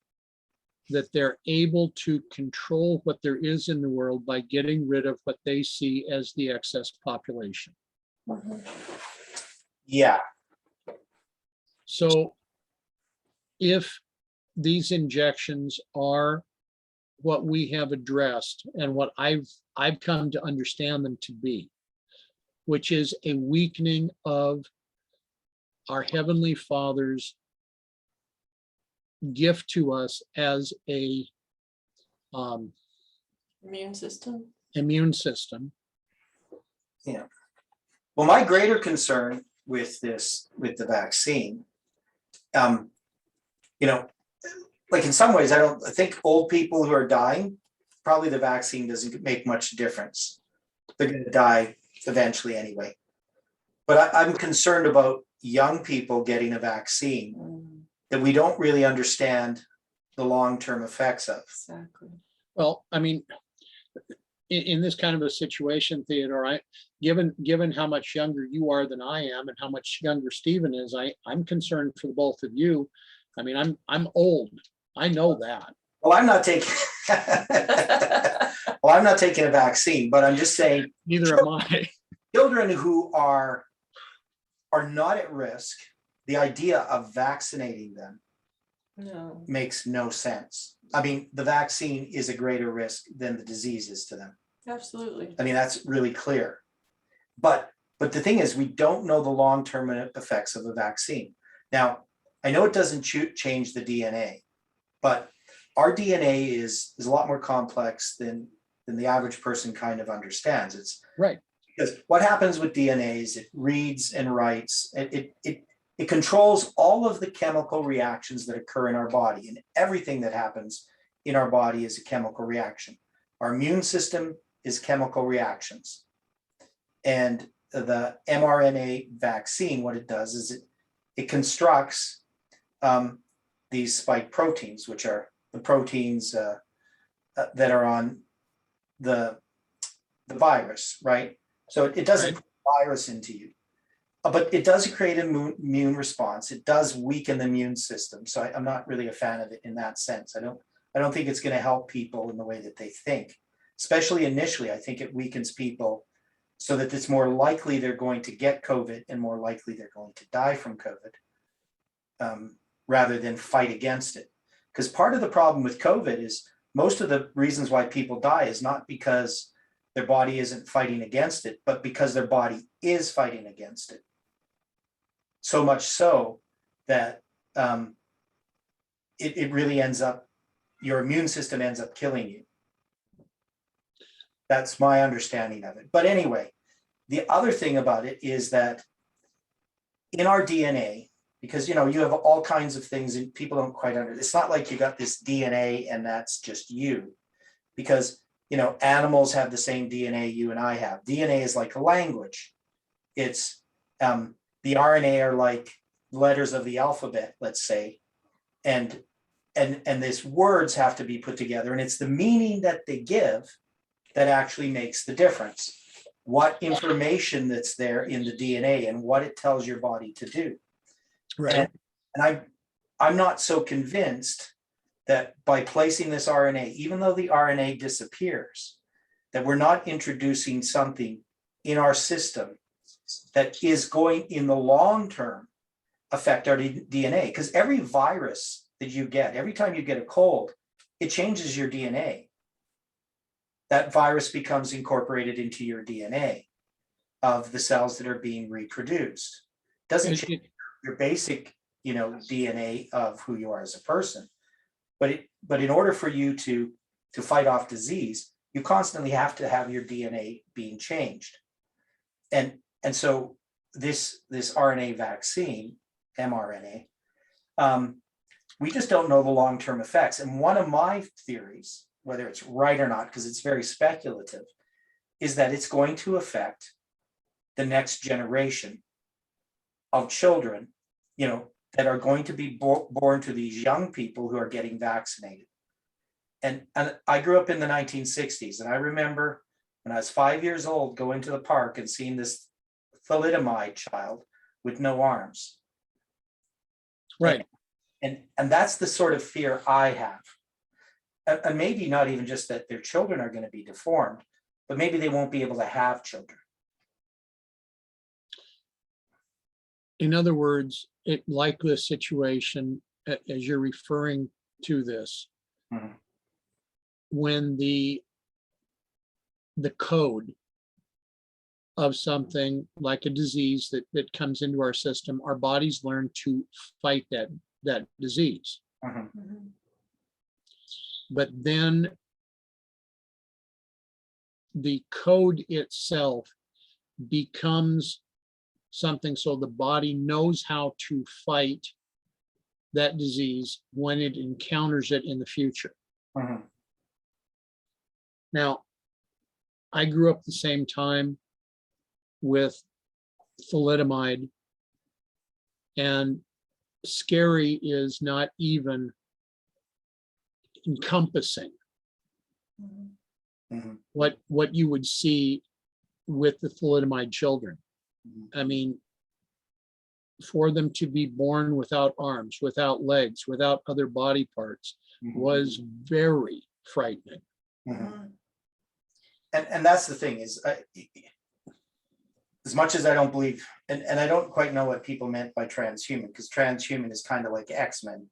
that they're able to control what there is in the world by getting rid of what they see as the excess population. Yeah. So if these injections are what we have addressed and what I've come to understand them to be, which is a weakening of our Heavenly Father's gift to us as a Immune system. immune system. Yeah. Well, my greater concern with the vaccine, like in some ways, I think old people who are dying, probably the vaccine doesn't make much difference. They're going to die eventually anyway. But I'm concerned about young people getting a vaccine that we don't really understand the long-term effects of. Exactly. Well, I mean, in this kind of a situation, Theodore, given how much younger you are than I am and how much younger Stephen is, I'm concerned for the both of you. I mean, I'm old. I know that. Well, I'm not taking well, I'm not taking a vaccine, but I'm just saying Neither am I. children who are not at risk, the idea of vaccinating them No. makes no sense. I mean, the vaccine is a greater risk than the disease is to them. Absolutely. I mean, that's really clear. But the thing is, we don't know the long-term effects of a vaccine. Now, I know it doesn't change the DNA, but our DNA is a lot more complex than the average person kind of understands. It's Right. because what happens with DNA is it reads and writes. It controls all of the chemical reactions that occur in our body, and everything that happens in our body is a chemical reaction. Our immune system is chemical reactions. And the mRNA vaccine, what it does is it constructs these spike proteins, which are the proteins that are on the virus, right? So it doesn't put the virus into you. But it does create an immune response. It does weaken the immune system. So I'm not really a fan of it in that sense. I don't think it's going to help people in the way that they think, especially initially. I think it weakens people so that it's more likely they're going to get COVID and more likely they're going to die from COVID rather than fight against it. Because part of the problem with COVID is most of the reasons why people die is not because their body isn't fighting against it, but because their body is fighting against it. So much so that it really ends up, your immune system ends up killing you. That's my understanding of it. But anyway, the other thing about it is that in our DNA, because you have all kinds of things and people don't quite understand. It's not like you got this DNA and that's just you, because animals have the same DNA you and I have. DNA is like a language. It's the RNA are like letters of the alphabet, let's say, and these words have to be put together, and it's the meaning that they give that actually makes the difference. What information that's there in the DNA and what it tells your body to do. Right. And I'm not so convinced that by placing this RNA, even though the RNA disappears, that we're not introducing something in our system that is going in the long term affect our DNA. Because every virus that you get, every time you get a cold, it changes your DNA. That virus becomes incorporated into your DNA of the cells that are being reproduced. Doesn't It- change your basic, DNA of who you are as a person. But in order for you to fight off disease, you constantly have to have your DNA being changed. And so this RNA vaccine, mRNA, we just don't know the long-term effects. And one of my theories, whether it's right or not, because it's very speculative, is that it's going to affect the next generation of children, that are going to be born to these young people who are getting vaccinated. And I grew up in the 1960s, and I remember when I was 5 years old going to the park and seeing this thalidomide child with no arms. Right. And that's the sort of fear I have. And maybe not even just that their children are going to be deformed, but maybe they won't be able to have children. In other words, like this situation, as you're referring to this, Mhm. when the code of something like a disease that comes into our system, our bodies learn to fight that disease. Mhm. Mhm. But then the code itself becomes something so the body knows how to fight that disease when it encounters it in the future. Mhm. Now, I grew up the same time with thalidomide, and scary is not even encompassing Mhm. Mhm. what you would see with the thalidomide children. Mhm. I mean, for them to be born without arms, without legs, without other body parts was very frightening. Mhm. Mhm. And that's the thing is, as much as I don't believe, and I don't quite know what people meant by transhuman, because transhuman is kind of like X-Men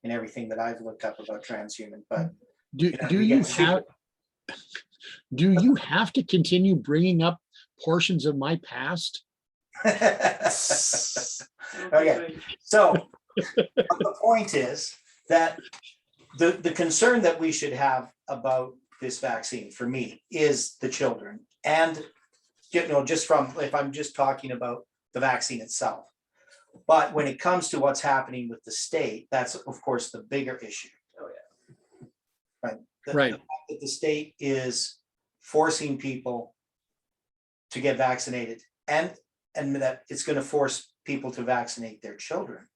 in everything that I've looked up about transhuman. But Do we you get super- have to continue bringing up portions of my past? Okay, so the point is that the concern that we should have about this vaccine for me is the children. And just from, if I'm just talking about the vaccine itself. But when it comes to what's happening with the state, that's of course the bigger issue. Oh yeah. Right. Right. The fact that the state is forcing people to get vaccinated, and that it's going to force people to vaccinate their children,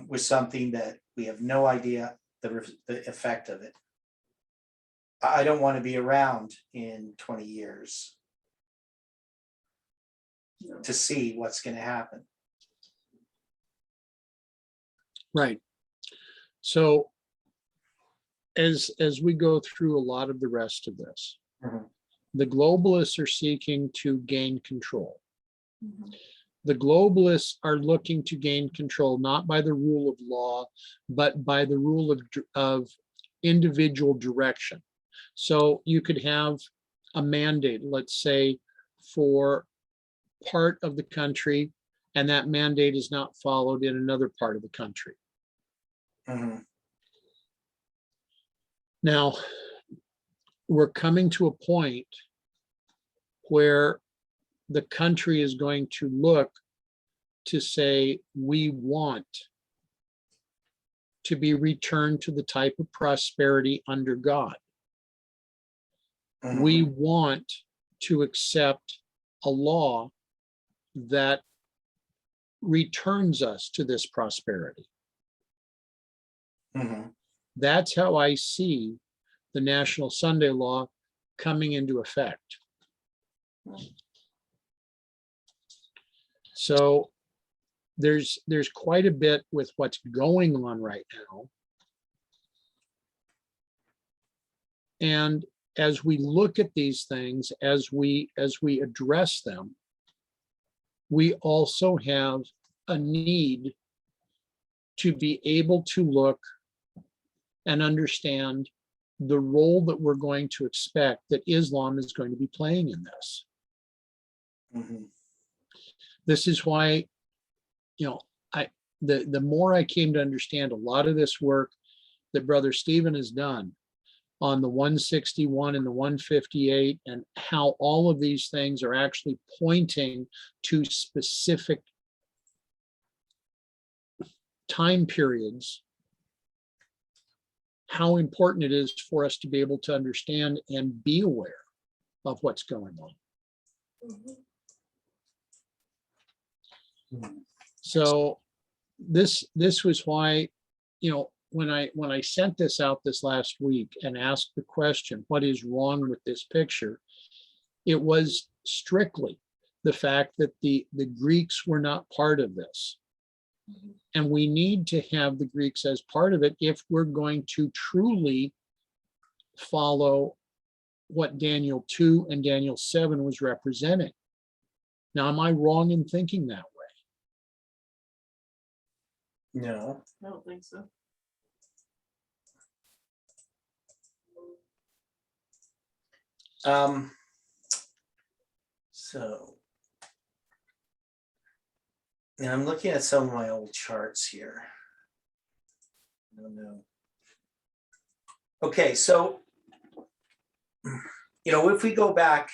was something that we have no idea the effect of it. I don't want to be around in 20 years to see what's going to happen. Right. So as we go through a lot of the rest of this, Mhm. the globalists are seeking to gain control. Mhm. The globalists are looking to gain control not by the rule of law, but by the rule of individual direction. So you could have a mandate, let's say, for part of the country, and that mandate is not followed in another part of the country. Mhm. Now, we're coming to a point where the country is going to look to say, we want to be returned to the type of prosperity under God. Mhm. We want to accept a law that returns us to this prosperity. Mhm. That's how I see the National Sunday Law coming into effect. So there's quite a bit with what's going on right now. And as we look at these things, as we address them, we also have a need to be able to look and understand the role that we're going to expect that Islam is going to be playing in this. Mhm. This is why, the more I came to understand a lot of this work that Brother Stephen has done on the 161 and the 158, and how all of these things are actually pointing to specific time periods, how important it is for us to be able to understand and be aware of what's going on. Mhm. So this was why, when I sent this out this last week and asked the question, what is wrong with this picture? It was strictly the fact that the Greeks were not part of this. And we need to have the Greeks as part of it if we're going to truly follow what Daniel 2 and Daniel 7 was representing. Now, am I wrong in thinking that way? No. I don't think so. So. And I'm looking at some of my old charts here. I don't know. Okay, so, if we go back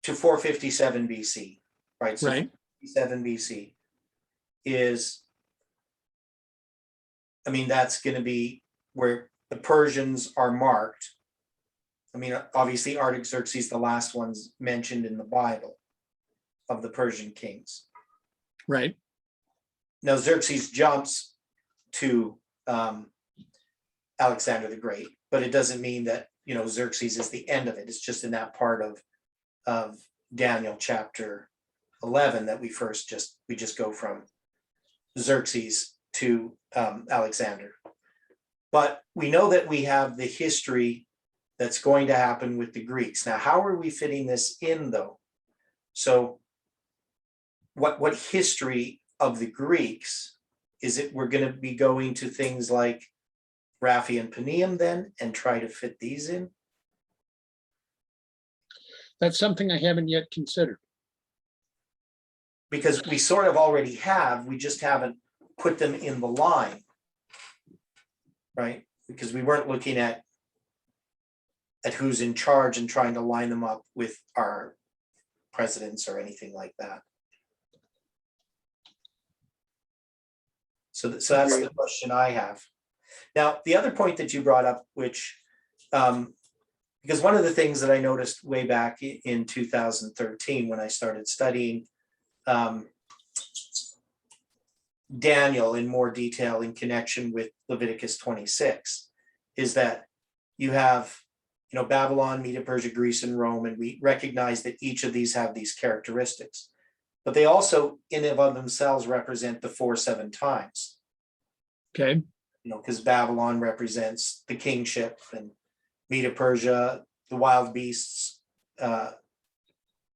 to 457 BC, right? So Right. 457 BC is, that's going to be where the Persians are marked. Obviously Artaxerxes, the last one's mentioned in the Bible of the Persian kings. Right. Now Xerxes jumps to Alexander the Great, but it doesn't mean that Xerxes is the end of it. It's just in that part of Daniel chapter 11 that we just go from Xerxes to Alexander. But we know that we have the history that's going to happen with the Greeks. Now, how are we fitting this in, though? So what history of the Greeks is it? We're going to be going to things like Raphi and Panium then and try to fit these in? That's something I haven't yet considered. Because we sort of already have, we just haven't put them in the line, right? Because we weren't looking at who's in charge and trying to line them up with our presidents or anything like that. So that's the question I have. Now, the other point that you brought up, which, because one of the things that I noticed way back in 2013 when I started studying Daniel in more detail in connection with Leviticus 26, is that you have, Babylon, Media, Persia, Greece, and Rome, and we recognize that each of these have these characteristics. But they also, in and of themselves, represent the 4-7 times. Okay. Because Babylon represents the kingship, and Media, Persia, the wild beasts, or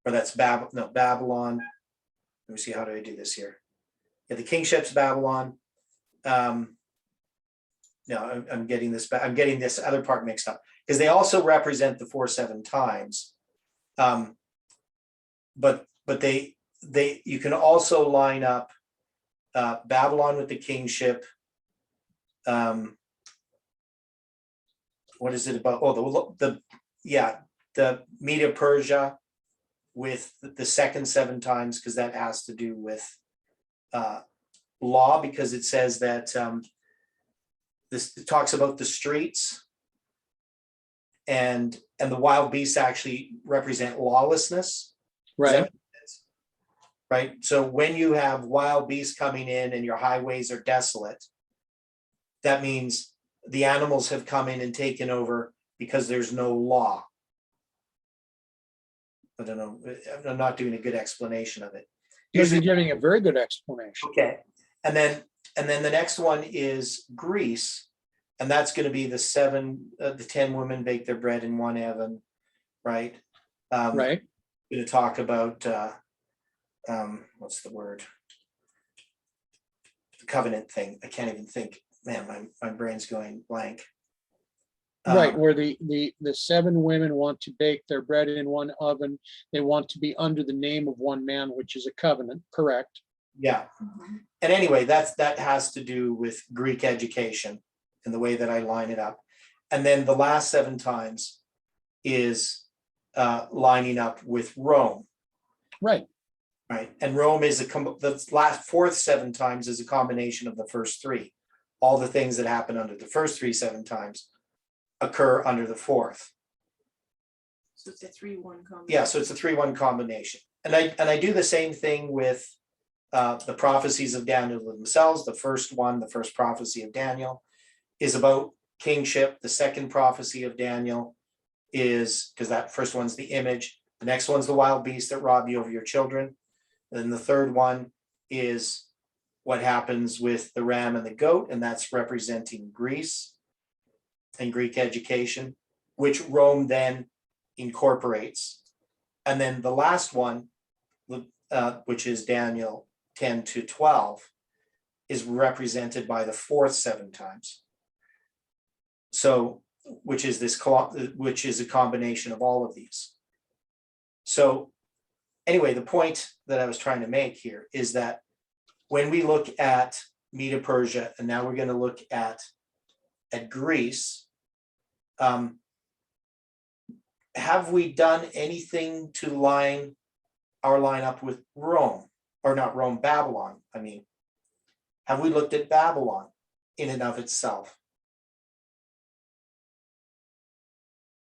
that's Babylon. Let me see, how do I do this here? Yeah, the kingship's Babylon. I'm getting this back. I'm getting this other part mixed up because they also represent the 4-7 times. But they you can also line up Babylon with the kingship. What is it about? Oh, the Media Persia with the second 7 times, because that has to do with law, because it says that this talks about the streets, and the wild beasts actually represent lawlessness. Right. Right. So when you have wild beasts coming in and your highways are desolate, that means the animals have come in and taken over because there's no law. I don't know. I'm not doing a good explanation of it. You're giving a very good explanation. Okay. And then the next one is Greece. And that's going to be the 10 women bake their bread in one oven. Right. Right. going to talk about, what's the word? The covenant thing. I can't even think. Man, my brain's going blank. Right, where the 7 women want to bake their bread in one oven. They want to be under the name of one man, which is a covenant, correct? Yeah. Mhm. And anyway, that has to do with Greek education and the way that I line it up. And then the last 7 times is lining up with Rome, Right, right? And Rome is the last fourth 7 times is a combination of the first 3. All the things that happen under the first 3 7 times occur under the fourth. So it's a 3-1 combination. Yeah, so it's a 3-1 combination. And I do the same thing with the prophecies of Daniel themselves. The first prophecy of Daniel is about kingship. The second prophecy of Daniel is, because that first one's the image. The next one's the wild beast that rob you of your children. And then the third one is what happens with the ram and the goat, and that's representing Greece and Greek education, which Rome then incorporates. And then the last one, which is Daniel 10 to 12, is represented by the fourth 7 times. So, which is a combination of all of these. So anyway, the point that I was trying to make here is that when we look at Medo-Persia, and now we're going to look at Greece, have we done anything to line up with Rome, or not Rome, Babylon? I mean, have we looked at Babylon in and of itself?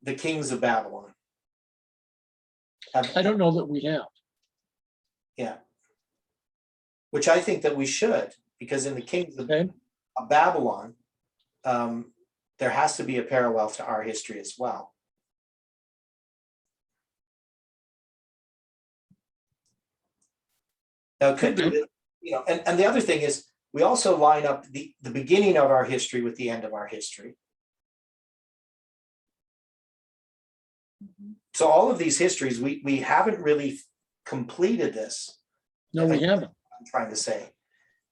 The kings of Babylon. I don't know that we have. Yeah. Which I think that we should, because in the kings of Okay, Babylon, there has to be a parallel to our history as well. Now, it could be, and the other thing is, we also line up the beginning of our history with the end of our history. Mhm. So all of these histories, we haven't really completed this. no, we haven't. I'm trying to say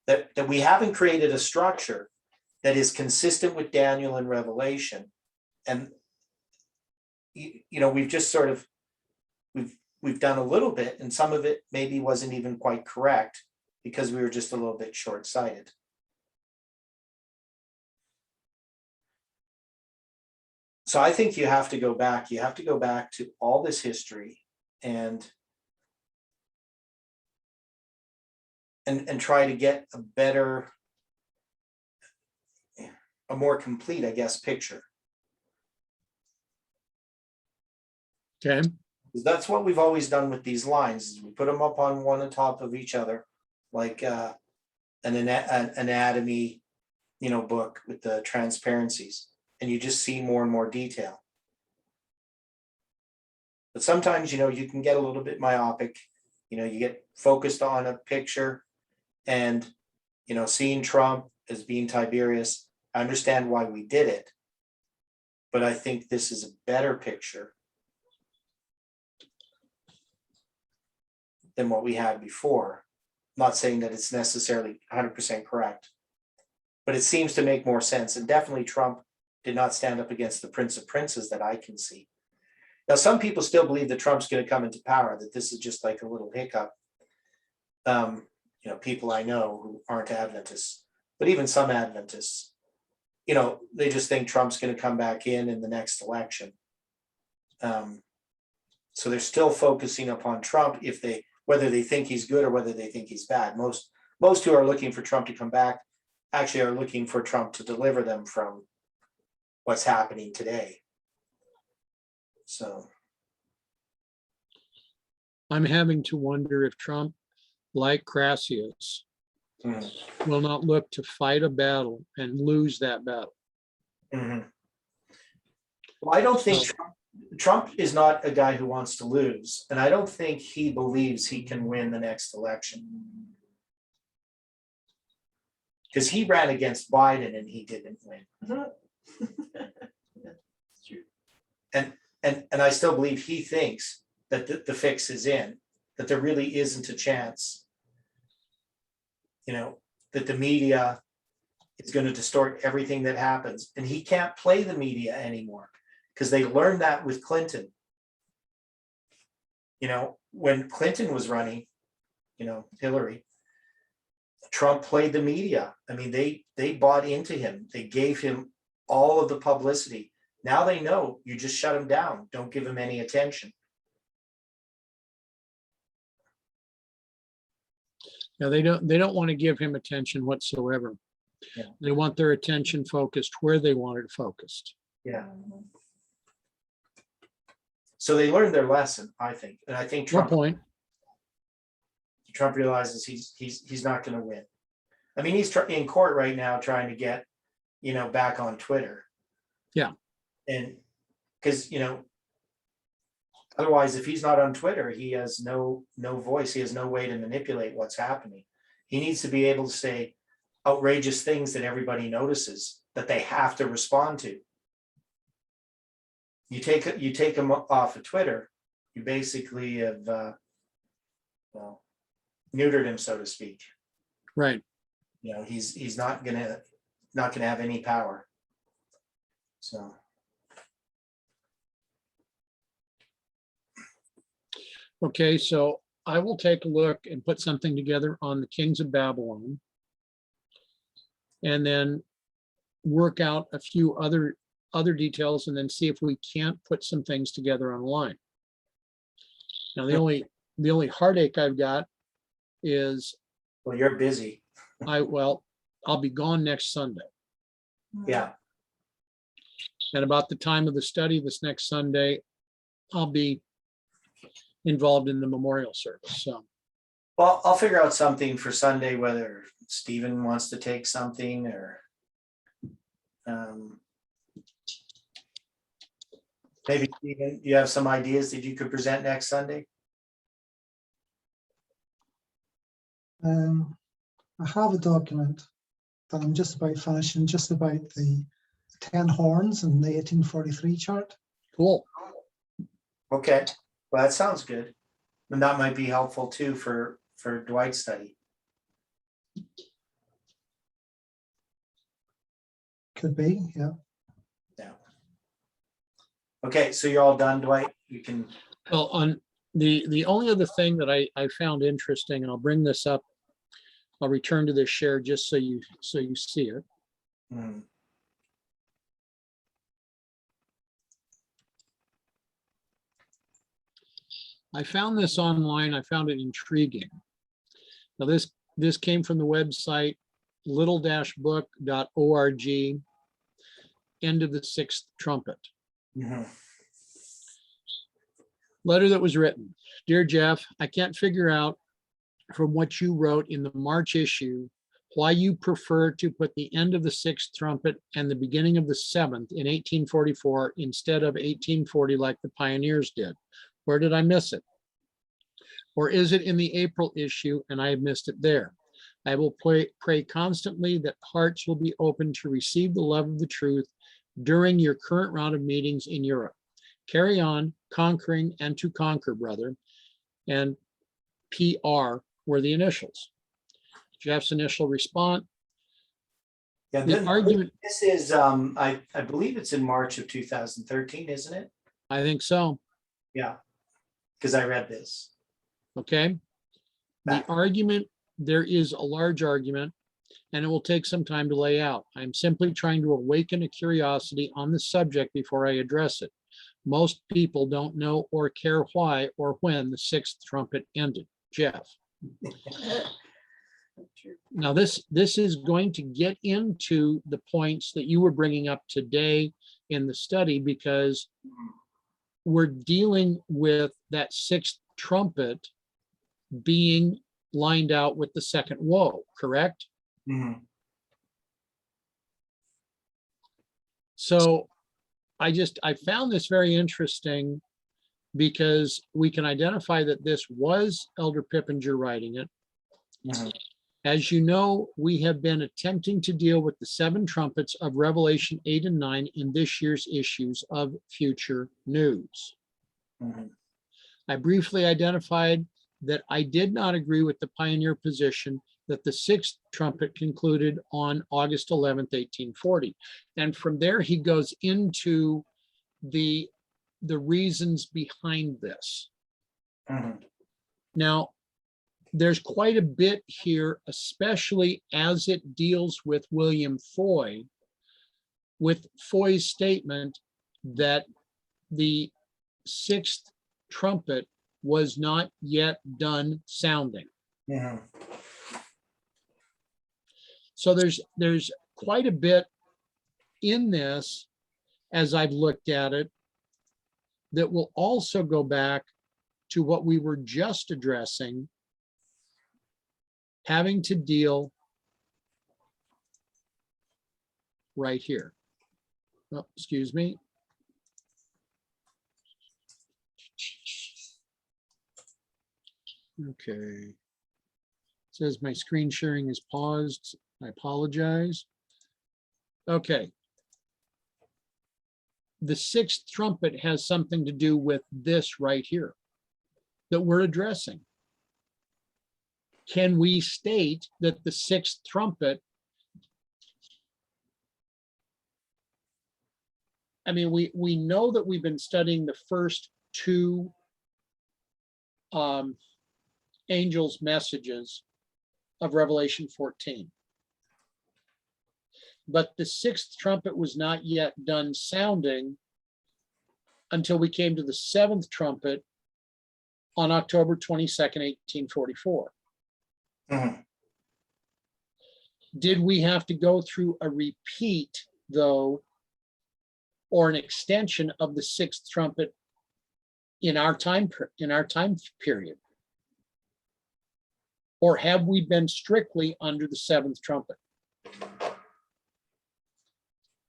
that we haven't created a structure that is consistent with Daniel and Revelation. And we've just sort of we've done a little bit, and some of it maybe wasn't even quite correct because we were just a little bit short-sighted. So I think you have to go back to all this history and try to get a more complete, I guess, picture. Okay, That's what we've always done with these lines, is we put them up on one on top of each other, like an anatomy, book with the transparencies, and you just see more and more detail. But sometimes, you can get a little bit myopic, you get focused on a picture, and, seeing Trump as being Tiberius, I understand why we did it, but I think this is a better picture than what we had before. I'm not saying that it's necessarily 100% correct, but it seems to make more sense. And definitely Trump did not stand up against the Prince of Princes that I can see. Now, some people still believe that Trump's going to come into power, that this is just like a little hiccup. People I know who aren't Adventists, but even some Adventists, they just think Trump's going to come back in the next election. So they're still focusing upon Trump, whether they think he's good or whether they think he's bad. Most who are looking for Trump to come back actually are looking for Trump to deliver them from what's happening today. So I'm having to wonder if Trump, like Crassus, will not look to fight a battle and lose that battle. well, I don't think So- Trump is not a guy who wants to lose, and I don't think he believes he can win the next election. Because he ran against Biden and he didn't win. That's true. And I still believe he thinks that the fix is in, that there really isn't a chance, you know, that the media is going to distort everything that happens. And he can't play the media anymore because they learned that with Clinton. You know, when Clinton was running, you know, Hillary, Trump played the media. I mean, they bought into him. They gave him all of the publicity. Now they know you just shut him down. Don't give him any attention. Now, they don't want to give him attention whatsoever. Yeah. They want their attention focused where they want it focused. Yeah. So they learned their lesson, I think. And I think What point? Trump realizes he's not going to win. I mean, he's in court right now trying to get, you know, back on Twitter. Yeah. And because, you know, otherwise, if he's not on Twitter, he has no voice. He has no way to manipulate what's happening. He needs to be able to say outrageous things that everybody notices that they have to respond to. You take him off of Twitter, you basically have well, neutered him, so to speak. Right. You know, he's not gonna have any power. So. Okay, so I will take a look and put something together on the kings of Babylon, and then work out a few other details, and then see if we can't put some things together online. Now, the only heartache I've got is Well, you're busy. I'll be gone next Sunday. Yeah. At about the time of the study this next Sunday, I'll be involved in the memorial service. So, Well, I'll figure out something for Sunday, whether Stephen wants to take something or maybe Stephen, you have some ideas that you could present next Sunday? I have a document that I'm just about finishing, just about the 10 horns and the 1843 chart. cool. Okay, well, that sounds good. And that might be helpful too for Dwight's study. Could be, yeah. Yeah. Okay, so you're all done, Dwight? You can, Well, on the only other thing that I found interesting, and I'll bring this up, I'll return to this share just so you see it. I found this online. I found it intriguing. Now, this came from the website little-book.org, end of the sixth trumpet. Letter that was written. Dear Jeff, I can't figure out from what you wrote in the March issue why you prefer to put the end of the sixth trumpet and the beginning of the seventh in 1844 instead of 1840 like the pioneers did. Where did I miss it? Or is it in the April issue and I have missed it there? I will pray constantly that hearts will be open to receive the love of the truth during your current round of meetings in Europe. Carry on, conquering and to conquer, brother. And PR were the initials. Jeff's initial response. yeah, The argument, this is, I believe it's in March of 2013, isn't it? I think so. Yeah, because I read this. Okay. The argument, there is a large argument, and it will take some time to lay out. I'm simply trying to awaken a curiosity on the subject before I address it. Most people don't know or care why or when the sixth trumpet ended. Jeff. Now, this is going to get into the points that you were bringing up today in the study, because we're dealing with that sixth trumpet being lined out with the second woe, correct? So I found this very interesting because we can identify that this was Elder Pippinger writing it. As you know, we have been attempting to deal with the seven trumpets of Revelation 8 and 9 in this year's issues of Future News. I briefly identified that I did not agree with the pioneer position that the sixth trumpet concluded on August 11th, 1840. And from there, he goes into the reasons behind this. Mhm. Now, there's quite a bit here, especially as it deals with William Foy, with Foy's statement that the sixth trumpet was not yet done sounding. Mhm. So there's quite a bit in this, as I've looked at it, that will also go back to what we were just addressing, having to deal right here. Oh, excuse me. Okay. Says my screen sharing is paused. I apologize. Okay. The sixth trumpet has something to do with this right here that we're addressing. Can we state that the sixth trumpet, I mean, we know that we've been studying the first two angels' messages of Revelation 14. But the sixth trumpet was not yet done sounding until we came to the seventh trumpet on October 22nd, 1844. Mhm. Did we have to go through a repeat, though, or an extension of the sixth trumpet in our time period? Or have we been strictly under the seventh trumpet?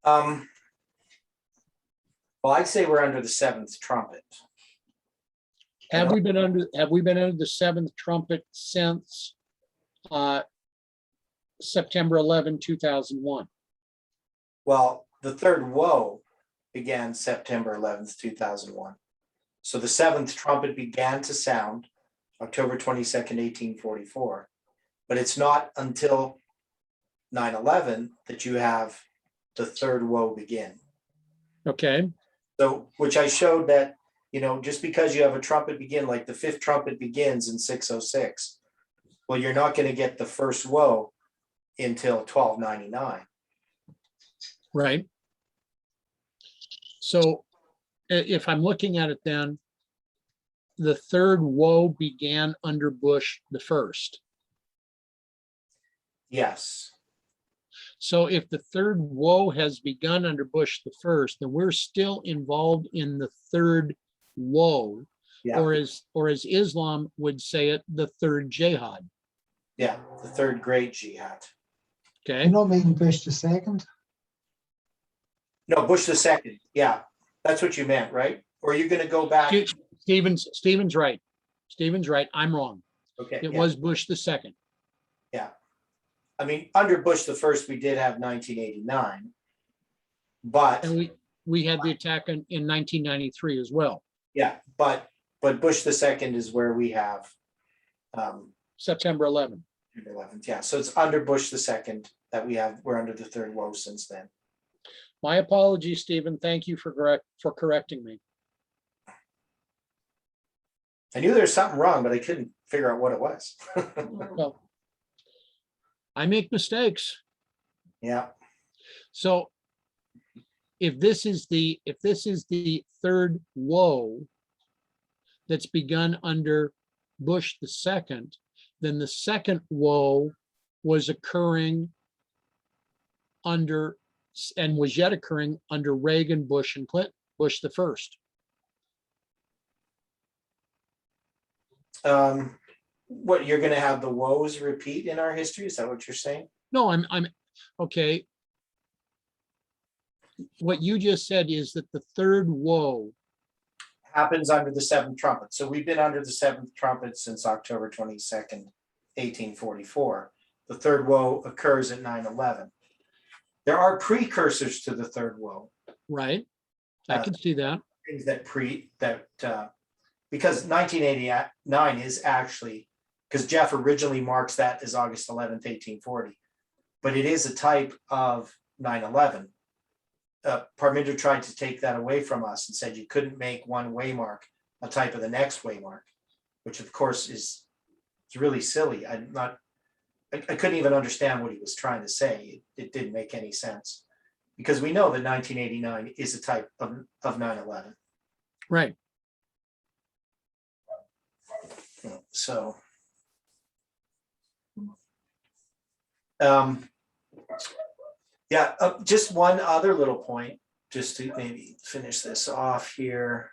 Well, I'd say we're under the seventh trumpet. Have we been under the seventh trumpet since September 11, 2001? Well, the third woe began September 11th, 2001. So the seventh trumpet began to sound October 22nd, 1844. But it's not until 9/11 that you have the third woe begin. Okay, So, which I showed that, just because you have a trumpet begin, like the fifth trumpet begins in 606, well, you're not going to get the first woe until 1299. right. So if I'm looking at it then, the third woe began under Bush the first. Yes. So if the third woe has begun under Bush the first, then we're still involved in the third woe, Yeah. or as Islam would say it, the third jihad. Yeah. The third great jihad. Okay. You're not meaning Bush the second. No, Bush the second. Yeah. That's what you meant, right? Or are you going to go back? Stephen's right. Stephen's right. I'm wrong. Okay. It yeah. was Bush the second. Yeah. I mean, under Bush the first, we did have 1989, but And we had the attack in 1993 as well, yeah, but Bush the second is where we have September 11. 11th. Yeah. So it's under Bush the second that we're under the third woe since then. My apologies, Stephen. Thank you for correcting me. I knew there was something wrong, but I couldn't figure out what it was. Well, I make mistakes. Yeah. So if this is the third woe that's begun under Bush the second, then the second woe was occurring under and was yet occurring under Reagan, Bush, and Clinton, Bush the first. What, you're going to have the woes repeat in our history? Is that what you're saying? No, I'm okay. What you just said is that the third woe, Happens under the seventh trumpet. So we've been under the seventh trumpet since October 22nd, 1844. The third woe occurs at 9/11. There are precursors to the third woe. right? I can see that. Things that because 1989 is actually, because Jeff originally marks that as August 11th, 1840, but it is a type of 9/11. Parminder tried to take that away from us and said you couldn't make one waymark a type of the next waymark, which of course is really silly. I couldn't even understand what he was trying to say. It didn't make any sense, because we know that 1989 is a type of 9/11. Right. So. Yeah, just one other little point, just to maybe finish this off here.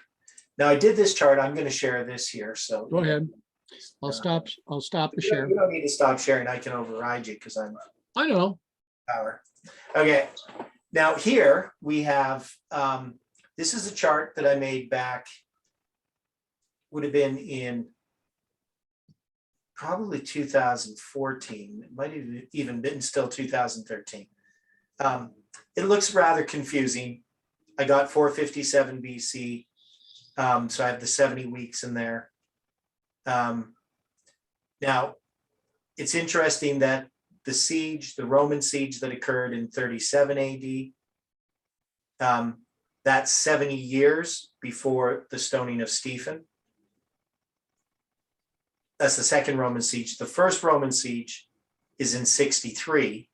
Now, I did this chart. I'm going to share this here. So Go ahead. I'll stop the share. You don't need to stop sharing. I can override you because I'm I know. power. Okay. Now here we have, this is a chart that I made back, would have been in probably 2014. It might have even been still 2013. It looks rather confusing. I got 457 BC. So I have the 70 weeks in there. Now, it's interesting that the Roman siege that occurred in 37 AD, that's 70 years before the stoning of Stephen. That's the second Roman siege. The first Roman siege is in 63.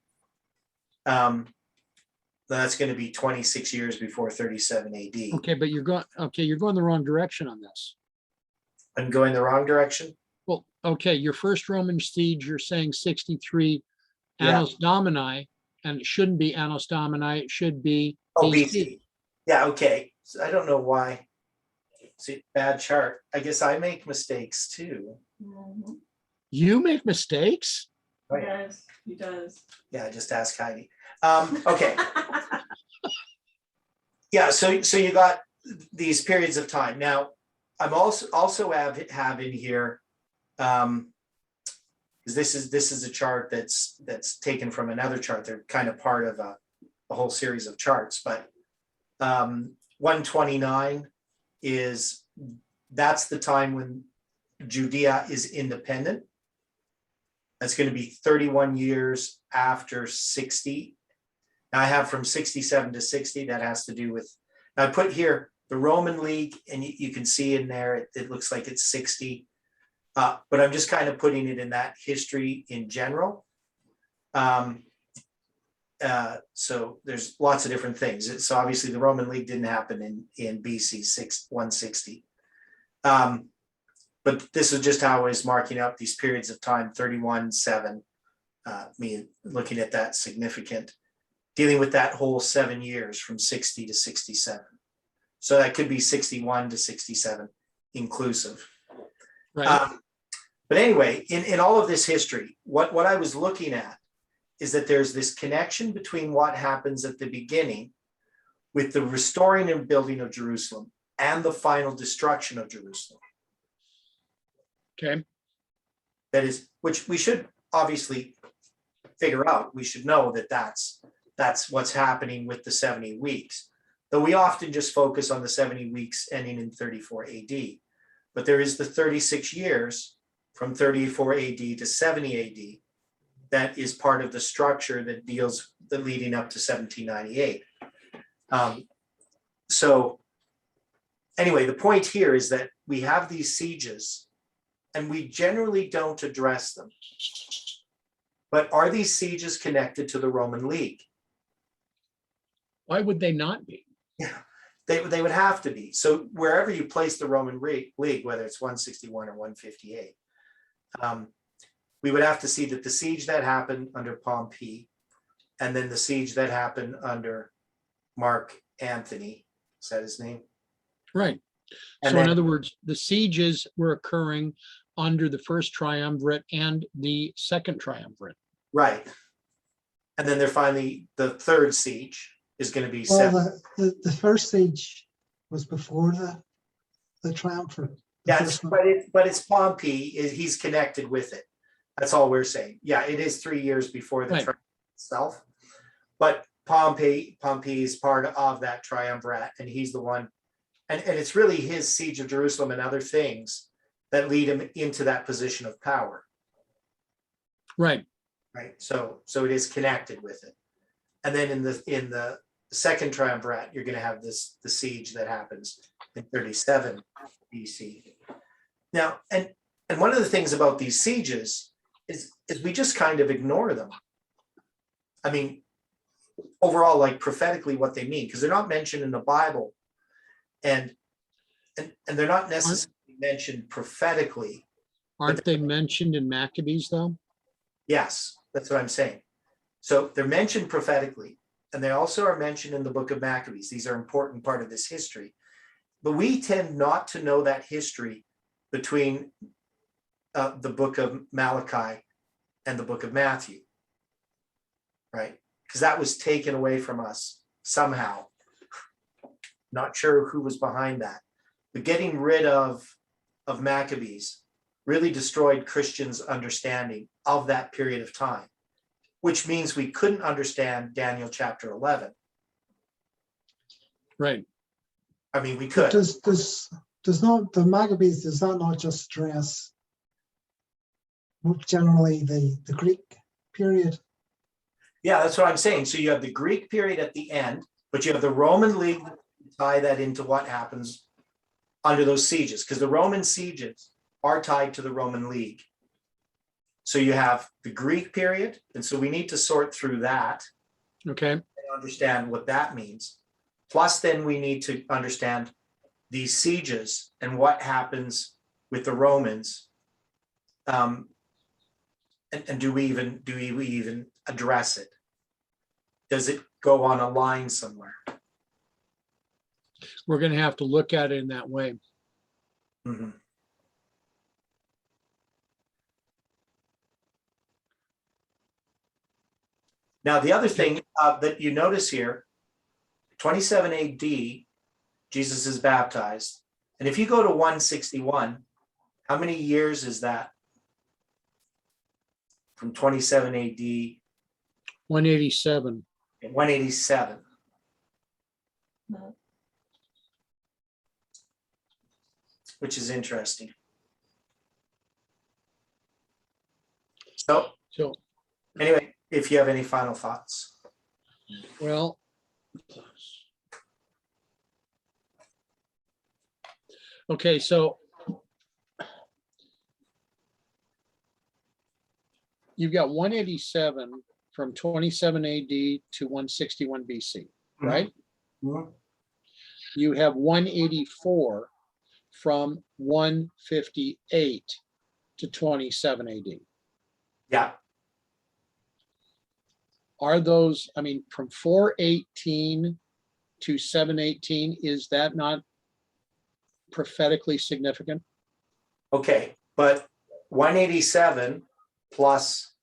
That's going to be 26 years before 37 AD. Okay, but you're going the wrong direction on this. I'm going the wrong direction. Well, okay, your first Roman siege, you're saying 63 Yeah. Annos Domini, and it shouldn't be Annos Domini, it should be Oh, BC. BC. Yeah, okay. So I don't know why. See, bad chart. I guess I make mistakes too. Mhm. You make mistakes? He does, he does. Yeah, just ask Heidi. Okay. Yeah, so you got these periods of time. Now, I'm also have in here, because this is a chart that's taken from another chart. They're kind of part of a whole series of charts, but 129 that's the time when Judea is independent. That's going to be 31 years after 60. Now I have from 67 to 60. That has to do with, I put here the Roman League, and you can see in there, it looks like it's 60. But I'm just kind of putting it in that history in general. So there's lots of different things. So obviously the Roman League didn't happen in BC 160. But this is just how I was marking up these periods of time, 31-7, me looking at that significant, dealing with that whole 7 years from 60 to 67. So that could be 61 to 67 inclusive. Right. But anyway, in all of this history, what I was looking at is that there's this connection between what happens at the beginning with the restoring and building of Jerusalem and the final destruction of Jerusalem. Okay. That is, which we should obviously figure out. We should know that that's what's happening with the 70 weeks. Though we often just focus on the 70 weeks ending in 34 AD. But there is the 36 years from 34 AD to 70 AD that is part of the structure that deals the leading up to 1798. So anyway, the point here is that we have these sieges and we generally don't address them. But are these sieges connected to the Roman League? Why would they not be? Yeah, they would have to be. So wherever you place the Roman League, whether it's 161 or 158, we would have to see that the siege that happened under Pompey, and then the siege that happened under Mark Antony, is that his name? Right. And So in then- other words, the sieges were occurring under the first triumvirate and the second triumvirate. Right. And then they're finally, the third siege is going to be Well, seven. the first siege was before the triumvirate. The Yeah, first one. but it's Pompey, he's connected with it. That's all we're saying. Yeah, it is 3 years before the Right. triumvirate itself. But Pompey is part of that triumvirate, and he's the one And it's really his siege of Jerusalem and other things that lead him into that position of power, Right. right? So it is connected with it. And then in the second triumvirate, you're going to have the siege that happens in 37 BC. Now, and one of the things about these sieges is we just kind of ignore them. I mean, overall, like prophetically what they mean, because they're not mentioned in the Bible, and they're not necessarily mentioned prophetically. Aren't they mentioned in Maccabees though? Yes, that's what I'm saying. So they're mentioned prophetically, and they also are mentioned in the book of Maccabees. These are important part of this history. But we tend not to know that history between the book of Malachi and the book of Matthew, right? Because that was taken away from us somehow. Not sure who was behind that. But getting rid of Maccabees really destroyed Christians' understanding of that period of time, which means we couldn't understand Daniel chapter 11. Right. I mean, we But could. does not the Maccabees, does that not just stress generally the Greek period? Yeah, that's what I'm saying. So you have the Greek period at the end, but you have the Roman League to tie that into what happens under those sieges, because the Roman sieges are tied to the Roman League. So you have the Greek period, and so we need to sort through that Okay. and understand what that means. Plus, then we need to understand these sieges and what happens with the Romans. And do we even address it? Does it go on a line somewhere? We're going to have to look at it in that way. Mhm. Now, the other thing that you notice here, 27 AD, Jesus is baptized. And if you go to 161, how many years is that? From 27 AD 187. and 187. No. Which is interesting. So So, anyway, if you have any final thoughts. well, okay, so you've got 187 from 27 AD to 161 BC, right? Mhm. You have 184 from 158 to 27 AD. Yeah, Are those, I mean, from 418 to 718, is that not prophetically significant? okay, but 187 plus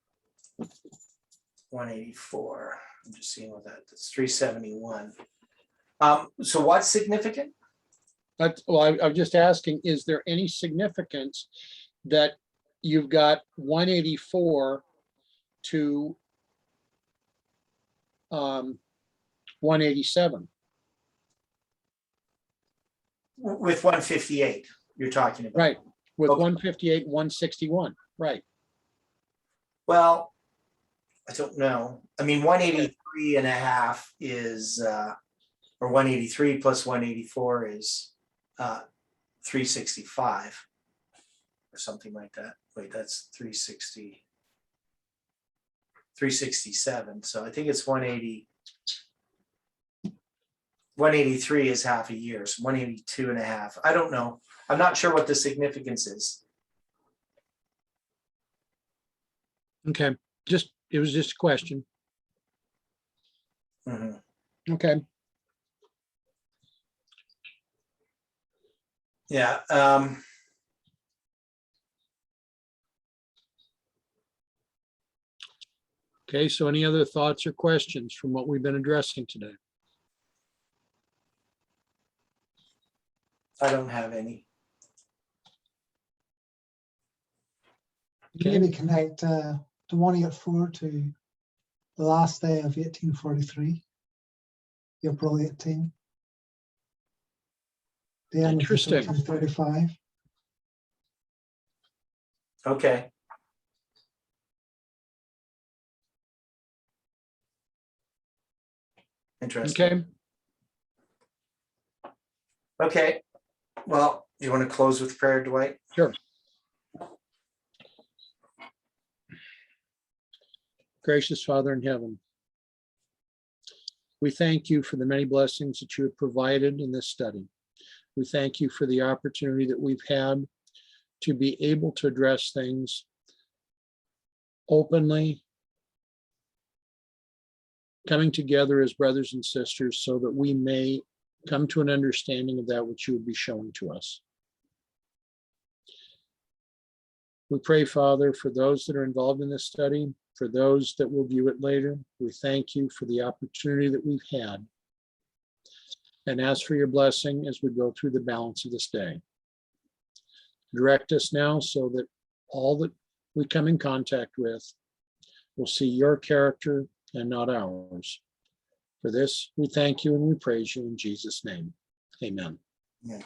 184. I'm just seeing what that's 371. So what's significant? Well, I'm just asking, is there any significance that you've got 184 to 187? With 158, you're talking about. Right, with Okay. 158, 161, right. Well, I don't know. I mean, 183 and a half is, or 183 plus 184 is 365 or something like that. Wait, that's 360, 367. So I think it's 180. 183 is half a year, so 182 and a half. I don't know. I'm not sure what the significance is. Okay, it was just a question. Mhm. Okay, Yeah. okay, so any other thoughts or questions from what we've been addressing today? I don't have any. Okay. Maybe connect the 184 to the last day of 1843, your brilliant team. the end of the Interesting. 1335. Okay. Interesting. Okay, Okay. Well, do you want to close with prayer, Dwight? sure. Gracious Father in heaven, we thank you for the many blessings that you have provided in this study. We thank you for the opportunity that we've had to be able to address things openly, coming together as brothers and sisters so that we may come to an understanding of that which you would be showing to us. We pray, Father, for those that are involved in this study, for those that will view it later. We thank you for the opportunity that we've had and ask for your blessing as we go through the balance of this day. Direct us now so that all that we come in contact with will see your character and not ours. For this, we thank you and we praise you in Jesus' name. Amen. Yeah.